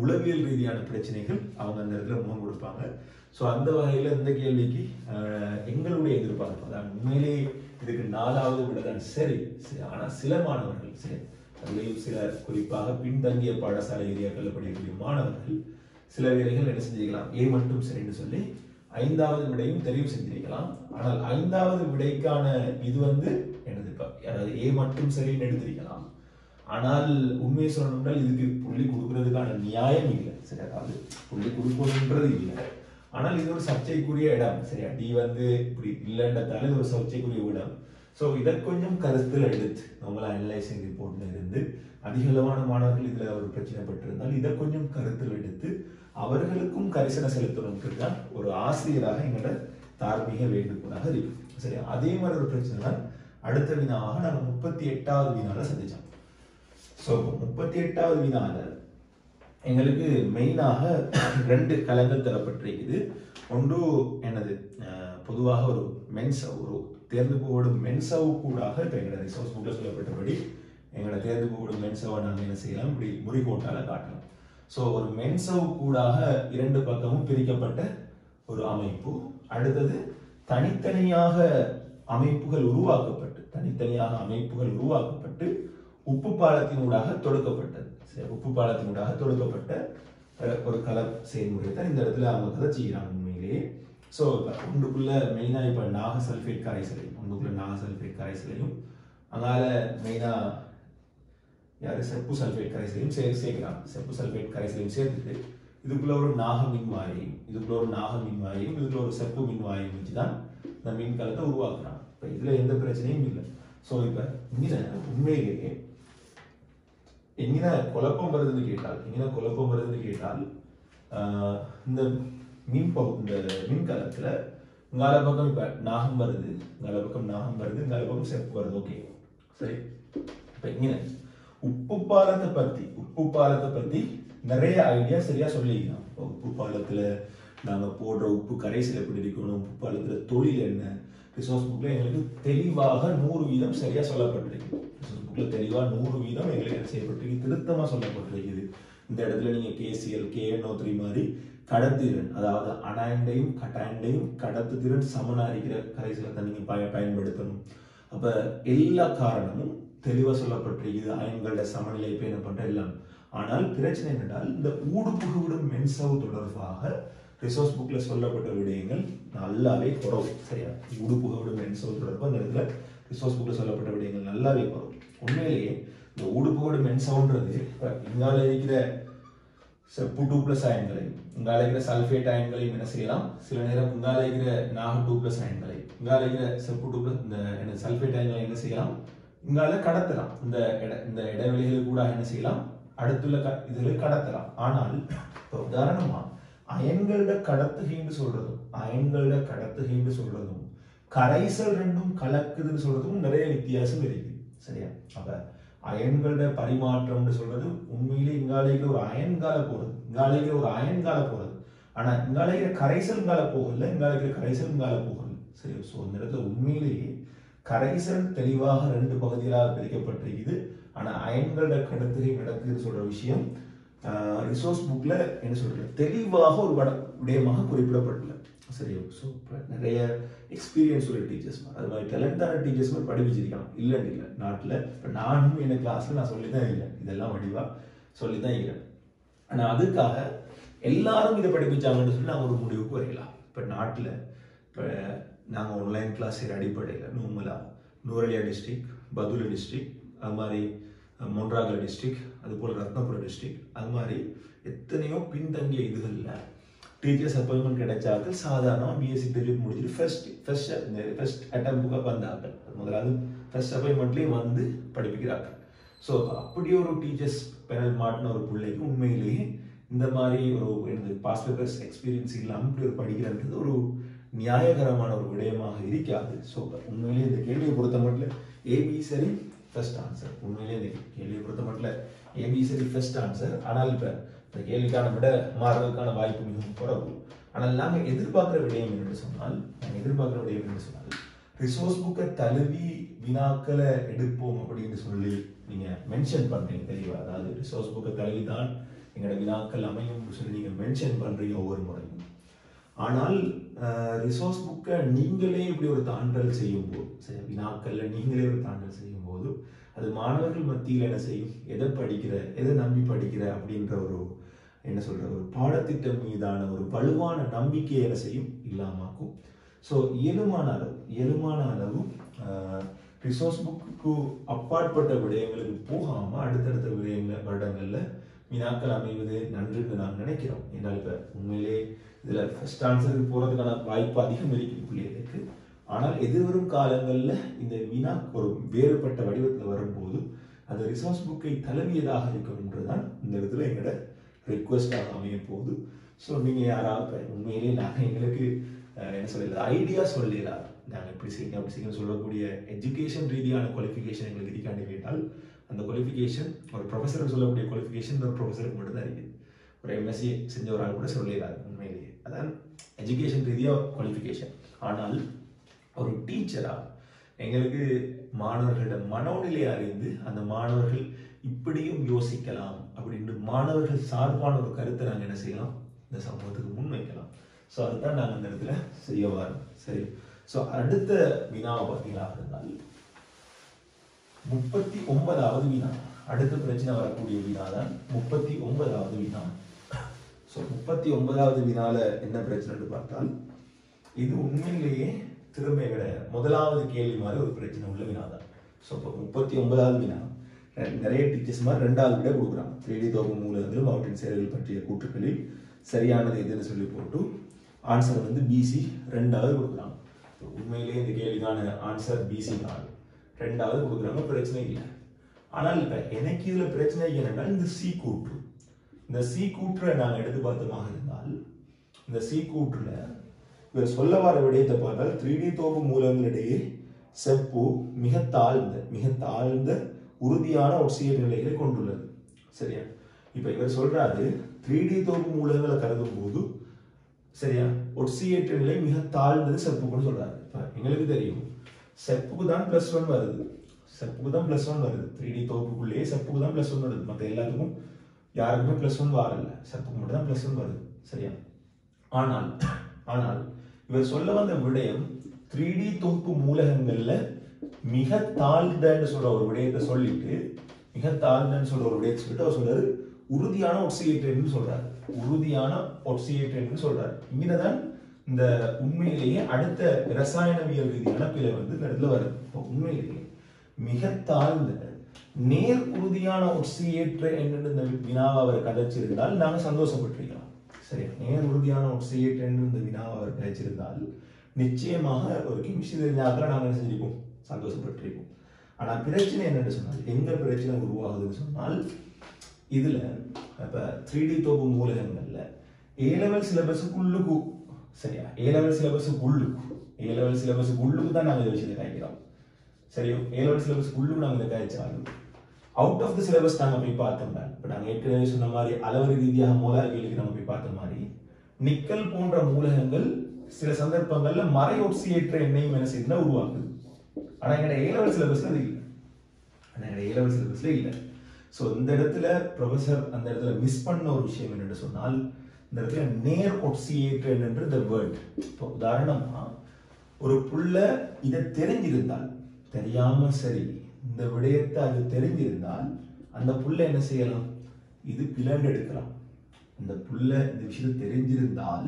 உளவியல் ரீதியான பிரச்சனைகள் அவங்க அந்த இடத்துல முகம் கொடுப்பாங்க. ஸோ அந்த வகையில் இந்த கேள்விக்கு எங்களுடைய எதிர்பார்ப்பு அதான் உண்மையிலே இதுக்கு 4வது விட தான் சரி. ஆனால் சில மாணவர்கள் சரி அதுலேயும் சில குறிப்பாக பின்தங்கிய பாடசாலை ஏரியாக்களில் படிக்கக்கூடிய மாணவர்கள் சில வேலைகள் என்ன செஞ்சிருக்கலாம், ஏ மட்டும் சரின்னு சொல்லி 5வது விடையும் தெரிவு செஞ்சிருக்கலாம். ஆனால் 5வது விடைக்கான இது வந்து என்னது அதாவது ஏ மட்டும் சரின்னு எடுத்திருக்கலாம். ஆனால் உண்மையை சொல்லணும்னா இதுக்கு புள்ளி கொடுக்கறதுக்கான நியாயம் இல்லை. சரி, அதாவது புள்ளி கொடுக்கணுன்றது இல்லை. ஆனால் இது ஒரு சர்ச்சைக்குரிய இடம். சரியா, டி வந்து இப்படி இல்லைன்றதால இது ஒரு சர்ச்சைக்குரிய இடம். ஸோ இதை கொஞ்சம் கருத்தில் எடுத்து நம்மள அனலைசிங் ரிப்போர்ட்ல இருந்து அதிகளவான மாணவர்கள் இதில் ஒரு பிரச்சனைப்பட்டிருந்தால் இதை கொஞ்சம் கருத்தில் எடுத்து அவர்களுக்கும் கரிசனை செலுத்தணும்னு தான் ஒரு ஆசிரியராக எங்களோட தார்மீக வேண்டுகோளாக இருக்கு. சரி, அதே மாதிரி ஒரு பிரச்சனை தான் அடுத்த வினாவாக நாங்கள் 38வது வினால சந்திச்சோம். ஸோ 38வது வினால எங்களுக்கு மெயினாக 2 கலங்கள் தரப்பட்டிருக்குது. ஒன்று என்னது பொதுவாக ஒரு ஒரு தேர்ந்து போடும் மென்சவு கூடாக இப்போ எங்களோட ரிசோர்ஸ் புக்கில் சொல்லப்பட்டபடி எங்களோட தேர்ந்து போடும் மென்சவை நாங்கள் என்ன செய்யலாம், இப்படி முறிகோட்டால காட்டலாம். ஸோ ஒரு மென்சவு கூடாக 2 பக்கமும் பிரிக்கப்பட்ட ஒரு அமைப்பு. அடுத்தது தனித்தனியாக அமைப்புகள் உருவாக்கப்பட்டு உப்பு பாலத்தினூடாக தொடுக்கப்பட்டது. சரி, உப்பு பாலத்தினூடாக தொடுக்கப்பட்ட ஒரு கலர் செயல்முறை தான் இந்த இடத்துல அவங்க கதை செய்யறாங்க உண்மையிலேயே. ஸோ ஒன்றுக்குள்ள மெயினாக இப்போ நாகசல்ஃபேட் கரைசலையும் அங்கால மெயினாக செப்பு சல்ஃபேட் கரைசலையும் சேர்க்கிறாங்க. செப்பு சல்ஃபேட் கரைசலையும் சேர்த்துட்டு இதுக்குள்ள ஒரு நாக மின்வாயும் இதுக்குள்ள ஒரு செப்பு மின்வாயும் வச்சு தான் இந்த மின் கலத்தை உருவாக்குறாங்க. இப்போ இதில் எந்த பிரச்சனையும் இல்லை. ஸோ இப்போ இங்கே உண்மையிலேயே எங்கே குழப்பம் வருதுன்னு கேட்டால் இந்த மின்கலத்துல இங்கால பக்கம் இப்ப நாகம் வருது, இங்கால பக்கம் செப்பு வருது. ஓகே, சரி. இப்ப இங்க உப்பு பாலத்தை பத்தி நிறைய ஐடியா சரியா சொல்லிக்கலாம். உப்பு பாலத்துல நாங்க போடுற உப்பு கரைசல் எப்படி இருக்கணும், உப்பு பாலத்துல தொழில் என்ன, ரிசோர்ஸ் புக்ல எங்களுக்கு தெளிவாக 100% சரியா சொல்லப்பட்டிருக்கு. ரிசோர்ஸ் புக்ல தெளிவா 100% எங்களுக்கு என்ன செய்யப்பட்டிருக்கு, திருத்தமா சொல்லப்பட்டிருக்குது. இந்த இடத்துல நீங்க KCl KNO3 மாதிரி கடத்துதிறன், அதாவது அனாயண்டையும் கட்டாயண்டையும் கடத்துதிறன் சமனா இருக்கிற கரைசலை நீங்க பயன்படுத்தணும். அப்ப எல்லா காரணமும் தெளிவா சொல்லப்பட்டிருக்குது, அயன்களோட சமநிலை பேண பண்ற எல்லாம். ஆனால் பிரச்சனை என்னென்றால் இந்த ஊடுபுகுவிடும் மென்சவு தொடர்பாக ரிசோர்ஸ் புக்ல சொல்லப்பட்ட விடயங்கள் நல்லாவே குறவு. சரியா, ஊடுபுகுவிடும் மென்சவு தொடர்பாக அந்த இடத்துல ரிசோர்ஸ் புக்ல சொல்லப்பட்ட விடயங்கள் நல்லாவே குறவு. உண்மையிலேயே இந்த ஊடுபுகுவிடும் மென்சவுன்றது இங்கால இருக்கிற செப்பு 2+ அயன்களையும் இங்கால இருக்கிற சல்ஃபேட் அயன்களையும் என்ன செய்யலாம், சில நேரம் இங்கால இருக்கிற நாக 2+ அயன்களை இங்கால இருக்கிற செப்பு 2+ இந்த சல்ஃபேட் அயன்களை என்ன செய்யலாம், இங்கால கடத்தலாம். இந்த இடைவெளிகள் கூட என்ன செய்யலாம், அடுத்துள்ள இதுல கடத்தலாம். ஆனால் உதாரணமா அயன்களோட கடத்துகைன்னு சொல்றதும் கரைசல் 2ம் கலக்குதுன்னு சொல்றதும் நிறைய வித்தியாசம் இருக்கு. சரியா, அப்ப அயன்களோட பரிமாற்றம்னு சொல்றது உண்மையிலே இங்காலைக்கு ஒரு அயன்கால போறது, ஆனா இங்காலைக்கு கரைசல் கால போகல, இங்காலைக்கு கரைசல் கால போகல. சரி, ஸோ இந்த இடத்துல உண்மையிலேயே கரைசல் தெளிவாக 2 பகுதிகளாக பிரிக்கப்பட்டிருக்குது. ஆனா அயன்களோட கடத்துகை நடக்குதுன்னு சொல்ற விஷயம் ரிசோர்ஸ் புக்ல என்ன சொல்றது தெளிவாக ஒரு விடயமாக குறிப்பிடப்படல. சரி, ஸோ நிறைய எக்ஸ்பீரியன்ஸ் உள்ள டீச்சர்ஸ் அது மாதிரி டேலண்டான டீச்சர்ஸ் மாதிரி படிப்பிச்சிருக்காங்க. இல்லை நாட்டில் இப்போ நானும் என்ன கிளாஸ்ல நான் சொல்லிதான் இல்லை, இதெல்லாம் வடிவா சொல்லிதான் இல்லை. ஆனா அதுக்காக எல்லாரும் இதை படிப்பிச்சாங்கன்னு சொல்லி நாங்கள் ஒரு முடிவுக்கு வரையலாம். இப்போ நாட்டில் இப்போ நாங்கள் ஆன்லைன் கிளாஸ் செய்கிற அடிப்படையில் நூமலா, நூரலியா டிஸ்ட்ரிக்ட், பதுல டிஸ்ட்ரிக்ட், அது மாதிரி மொன்றாகல டிஸ்ட்ரிக்ட், அது போல் ரத்னபுர டிஸ்ட்ரிக்ட், அது மாதிரி எத்தனையோ பின்தங்கிய இதுகளில் டீச்சர்ஸ் அப்பாயின்மெண்ட் கிடைச்சாக்கள் சாதாரணமாக பிஎஸ்சி கிராஜுவேட் முடிச்சுட்டு ஃபர்ஸ்ட் அட்டம்ப்டுக்காக வந்தாக்கள். முதலாவது ஃபர்ஸ்ட் அப்பாயின்மெண்ட்லேயே வந்து படிப்பிக்கிறார்கள். ஸோ அப்படி ஒரு டீச்சர்ஸ் பேனல் மாட்டின ஒரு பிள்ளைக்கு உண்மையிலேயே இந்த மாதிரி ஒரு எனது பாஸ் பேப்பர்ஸ் எக்ஸ்பீரியன்ஸ் இல்லாமல் இப்படி ஒரு படிக்கிறன்றது ஒரு நியாயகரமான ஒரு விடயமாக இருக்காது. ஸோ உண்மையிலேயே இந்த கேள்வியை பொறுத்த மட்டும் ஏபி சரி ஃபர்ஸ்ட் ஆன்சர். உண்மையிலேயே இந்த கேள்வியை பொறுத்த மட்டும் ஏபி சரி ஃபர்ஸ்ட் ஆன்சர். ஆனால் இப்போ இந்த கேள்விக்கான விட மாறுவதற்கான வாய்ப்பு மிகவும் குறைவு. ஆனால் நாங்கள் எதிர்பார்க்குற விடயம் என்று சொன்னால் ரிசோர்ஸ் புக்கை தழுவி வினாக்களை எடுப்போம் அப்படின்னு சொல்லி நீங்கள் மென்ஷன் பண்ணுறீங்க தெளிவா. அதாவது ரிசோர்ஸ் புக்கை தழுவி தான் எங்களோட வினாக்கள் அமையும் சொல்லி நீங்கள் மென்ஷன் பண்ணுறீங்க ஒவ்வொரு முறையும். ஆனால் ரிசோர்ஸ் புக்கை நீங்களே இப்படி ஒரு தாண்டல் செய்யும்போது, சரி வினாக்கள்ல நீங்களே ஒரு தாண்டல் செய்யும் போது அது மாணவர்கள் மத்தியில் என்ன செய்யும், எதை படிக்கிற எதை நம்பி படிக்கிற அப்படின்ற ஒரு என்ன சொல்ற ஒரு பாடத்திட்டம் மீதான ஒரு வலுவான நம்பிக்கையை என்ன செய்யும், இல்லாமாக்கும். ஸோ இயலுமான அளவு ரிசோர்ஸ் புக்கு அப்பாற்பட்ட விடயங்களுக்கு போகாமல் அடுத்தடுத்த வருடங்கள்ல வினாக்கள் அமைவது நன்றுன்னு நான் நினைக்கிறோம். என்றால் இப்போ உண்மையிலே இதில் ஃபர்ஸ்ட் ஆன்சருக்கு போகிறதுக்கான வாய்ப்பு அதிகம் இருக்குது பிள்ளைகளுக்கு. ஆனால் எதிர்வரும் காலங்களில் இந்த வினா ஒரு வேறுபட்ட வடிவத்தில் வரும்போது அது ரிசோர்ஸ் புக்கை தழுவியதாக இருக்கும்ன்றதுதான் இந்த இடத்துல எங்களோட ரிக்வெஸ்டாக அமைய போகுது. ஸோ நீங்கள் யாராவது உண்மையிலே நாங்கள் எங்களுக்கு என்ன சொல்லல ஐடியா சொல்லலாம், நாங்கள் இப்படி செய்யுங்க அப்படி செய்யுங்க சொல்லக்கூடிய எஜுகேஷன் ரீதியான குவாலிஃபிகேஷன் எங்களுக்கு இருக்கான்னு கேட்டால் அந்த குவாலிஃபிகேஷன் ஒரு ப்ரொஃபஸருக்கு சொல்லக்கூடிய குவாலிஃபிகேஷன் ஒரு ப்ரொஃபஸருக்கு மட்டும் தான் இருக்குது. ஒரு எம்எஸ்சி செஞ்ச ஒரு ஆள் கூட சொல்லலாது உண்மையிலேயே, அதான் எஜுகேஷன் ரீதியாக குவாலிஃபிகேஷன். ஆனால் ஒரு டீச்சராக எங்களுக்கு மாணவர்களோட மனோநிலை அறிந்து அந்த மாணவர்கள் இப்படியும் யோசிக்கலாம் அப்படின்னு மாணவர்கள் சார்பான ஒரு கருத்தை நாங்கள் என்ன செய்யலாம், இந்த சமூகத்துக்கு முன்வைக்கலாம். ஸோ அதுதான் நாங்கள் இந்த இடத்துல செய்ய வரோம். சரி, ஸோ அடுத்த வினாவை பார்த்தீங்களா இருந்தால் 39வது வினா, அடுத்த பிரச்சனை வரக்கூடிய வினா தான் 39வது வினா. ஸோ 39வது வினால என்ன பிரச்சனைன்னு பார்த்தால் இது உண்மையிலேயே திரும்ப கிடையாது, முதலாவது கேள்வி மாதிரி ஒரு பிரச்சனை உள்ள வினா தான். ஸோ இப்போ 39வது வினா நிறைய டீச்சர்ஸ் மாதிரி 2வது விட கொடுக்குறாங்க. 3D தொகுப்பு மூலங்களும் அவற்றின் செயல்கள் பற்றிய கூற்றுக்களில் சரியானது எதுன்னு சொல்லி போட்டு ஆன்சர் வந்து பிசி 2வது கொடுக்குறாங்க. உண்மையிலேயே இந்த கேள்விக்கான ஆன்சர் பிசி தான் 2வது கொடுக்குறாங்க, பிரச்சனை இல்லை. ஆனால் இப்போ எனக்கு இதில் பிரச்சனை என்னன்னா இந்த சி கூற்றை நாங்கள் எடுத்து பார்த்தமாக இருந்தால் இந்த சி கூற்றுல இவர் சொல்ல வர விடயத்தை பார்த்தால் 3D தொகுப்பு மூலங்களிடையே செப்பு மிக தாழ்ந்த உறுதியான ஒட்சியேற்ற நிலைகளை கொண்டுள்ளது. சரியா, இப்ப இவர் சொல்றாரு 3D தொகுப்பு மூலங்களை கருதும் போது சரியா ஒட்சியேற்ற நிலை மிக தாழ்ந்தது செப்புக்குன்னு சொல்றாரு. இப்ப எங்களுக்கு தெரியும் செப்புக்கு தான் +1 வருது, 3D தொகுப்புக்குள்ளேயே செப்புக்கு தான் +1 வருது. மற்ற எல்லாத்துக்கும் யாருக்குமே +1 வரல, செப்புக்கு மட்டும் தான் +1 வருது. சரியா, ஆனால் இவர் சொல்ல வந்த விடயம் 3D தொகுப்பு மூலகங்கள்ல மிக தாழ்ந்தன்னு சொல்ற ஒரு விடயத்தை சொல்லிட்டு அவர் சொல்றாரு உறுதியான ஒட்சியேற்றன்னு சொல்றாரு. இங்கதான் இந்த உண்மையிலேயே அடுத்த ரசாயனவியல் ரீதியான பிழை வந்து இந்த இடத்துல வருது. உண்மையிலேயே மிக தாழ்ந்த நேர் உறுதியான ஒட்சியேற்ற என்று இந்த வினாவை அவர் கதைச்சிருந்தால் நாங்க சந்தோஷப்பட்டிருக்கலாம். சரியா, நேர் உறுதியான ஒட்சியேற்ற என்று இந்த வினாவை அவர் கதைச்சிருந்தால் நிச்சயமாக ஒரு கெமிஸ்ட்ரி தெரிஞ்சாக்க நாங்கள் என்ன செஞ்சிருப்போம், சந்தோஷப்பட்டிருப்போம். ஆனா பிரச்சனை என்னன்னு சொன்னால் எங்க பிரச்சனை உருவாகுதுன்னு சொன்னால் இதுல இப்ப 3D தொகுப்பு மூலகங்கள்ல A-level சிலபஸுக்குள்ளுக்கு சரியா A-level சிலபஸுக்குள்ளுக்கு தான் நாங்கள் இந்த விஷயத்தை காய்க்கிறோம். சரியோ, A-level சிலபஸுக்குள்ளுக்கு நாங்கள் இதை காய்ச்சாலும் அவுட் ஆஃப் த சிலபஸ் நாங்கள் போய் பார்த்தோம்னா இப்போ நாங்கள் ஏற்கனவே சொன்ன மாதிரி அளவு ரீதியாக மூலகங்களுக்கு நம்ம போய் பார்த்த மாதிரி நிக்கல் போன்ற மூலகங்கள் சில சந்தர்ப்பங்கள்ல மறை ஒட்சியேற்ற எண்ணெயும் என்ன செய்யுதுன்னா உருவாக்குது. ஆனா எங்களோட A-level சிலபஸ்ல அது இல்லை. ஸோ இந்த இடத்துல ப்ரொஃபஸர் அந்த இடத்துல மிஸ் பண்ண ஒரு விஷயம் என்னன்னு சொன்னால் இந்த இடத்துல நேர் ஒட்சியேற்றன் என்ற இந்த வேர்ட். இப்போ உதாரணமா ஒரு புள்ள இதை தெரிஞ்சிருந்தால் தெரியாம சரி இந்த விடயத்தை அது தெரிஞ்சிருந்தால் அந்த புள்ள என்ன செய்யலாம், இது பிளண்ட் எடுக்கலாம். இந்த புள்ள இந்த விஷயத்தை தெரிஞ்சிருந்தால்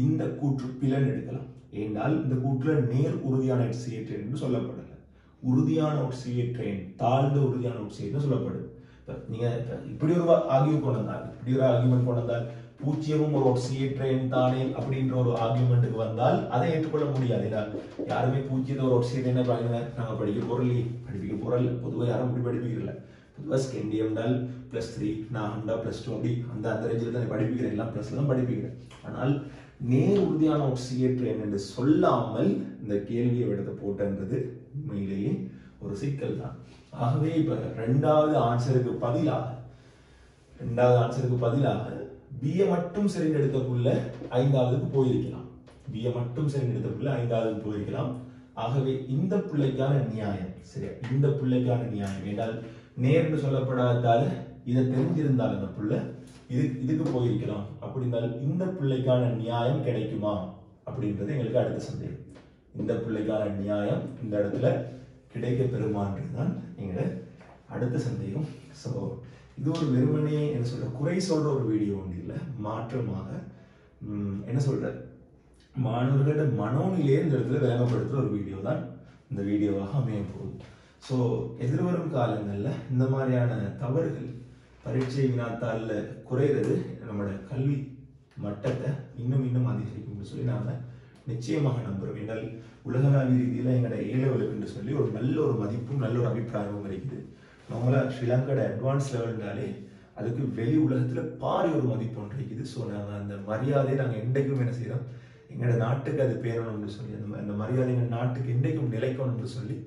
இந்த கூற்று பிளண்ட் எடுக்கலாம். ஏனால் இந்த கூற்றுல நேர் உறுதியான ஒட்சியேற்றன் என்று சொல்லப்படல, உறுதியான ஒட்சியேற்றன் தாழ்ந்த உறுதியான ஒட்சியேற்றன் சொல்லப்படுது. நீங்க இப்படி ஒரு ஆர்கியூமெண்ட் கொண்டு வந்தால் பூஜ்ஜியமும் ஒரு ஒட்சியேற்றன் தானே அப்படின்ற ஒரு ஆர்கியூமெண்ட்டுக்கு வந்தால் அதை ஏற்றுக்கொள்ள முடியாது. யாருமே பூஜ்ஜியத்தை ஒரு ஒட்சியேற்றன் நாங்கள் படிக்க போறோம் பொதுவாக யாரும் அப்படி படிப்பிக்கல. பொதுவாக ஸ்கெண்டியம் டால் +3 நான் +2 அப்படி அந்த ரேஞ்சில் தான் படிப்பிக்கிறேன், எல்லாம் +ல தான் படிப்பிக்கிறேன். ஆனால் நேர் உறுதியான ஒட்சியேற்றன் என்று சொல்லாமல் இந்த கேள்வியை எடுத்து போட்டன்றது உண்மையிலேயே ஒரு சிக்கல் தான். ஆகவே இப்ப ரெண்டாவது ஆன்சருக்கு பதிலாக பிஏ மட்டும் சரின்னு எடுத்த புள்ள 5ஆவதுக்கு போயிருக்கலாம். பிஏ மட்டும் சரின்னு எடுத்த புள்ள 5ஆவதுக்கு போயிருக்கலாம். ஆகவே இந்த பிள்ளைக்கான நியாயம் சரியா, இந்த பிள்ளைக்கான நியாயம் என்றால் நேர்னு சொல்லப்படாதால இதை தெரிஞ்சிருந்தால் அந்த பிள்ளை இதுக்கு போயிருக்கலாம். அப்படின்னால் இந்த பிள்ளைக்கான நியாயம் கிடைக்குமா அப்படின்றது எங்களுக்கு அடுத்த சந்தேகம். இந்த பிள்ளைக்கான நியாயம் இந்த இடத்துல கிடைக்க பெறுமான்றதுதான் எங்களோட அடுத்த சந்தேகம். ஸோ இது ஒரு வெறுமனே என்ன சொல்ற குறை சொல்ற ஒரு வீடியோ ஒன்று இல்லை, மாற்றமாக என்ன சொல்ற மாணவர்களோட மனோநிலையை இந்த இடத்துல விளங்கப்படுத்துற ஒரு வீடியோ தான் இந்த வீடியோவாக அமைய போகுது. ஸோ எதிர்வரும் காலங்களில் இந்த மாதிரியான தவறுகள் பரீட்சை வினாத்தாளில் குறைகிறது நம்மளோட கல்வி மட்டத்தை இன்னும் அதிகரிக்கும் சொல்லி நாம நிச்சயமாக நம்புறோம். என்றால் உலகளாவிய ரீதியில் எங்களோட ஏலவலுக்குன்னு சொல்லி ஒரு நல்ல ஒரு மதிப்பும் நல்ல ஒரு அபிப்பிராயமும் இருக்குது. நார்மலாக ஸ்ரீலங்காவோட அட்வான்ஸ் லெவல்னாலே அதுக்கு வெளி உலகத்தில் பாரி ஒரு மதிப்பு ஒன்று இருக்குது. ஸோ நாங்கள் அந்த மரியாதையை நாங்கள் என்றைக்கும் என்ன செய்கிறோம், எங்களோட நாட்டுக்கு அது பேரணும்னு சொல்லி அந்த மரியாதை எங்கள் நாட்டுக்கு என்றைக்கும் நிலைக்கணும்னு சொல்லி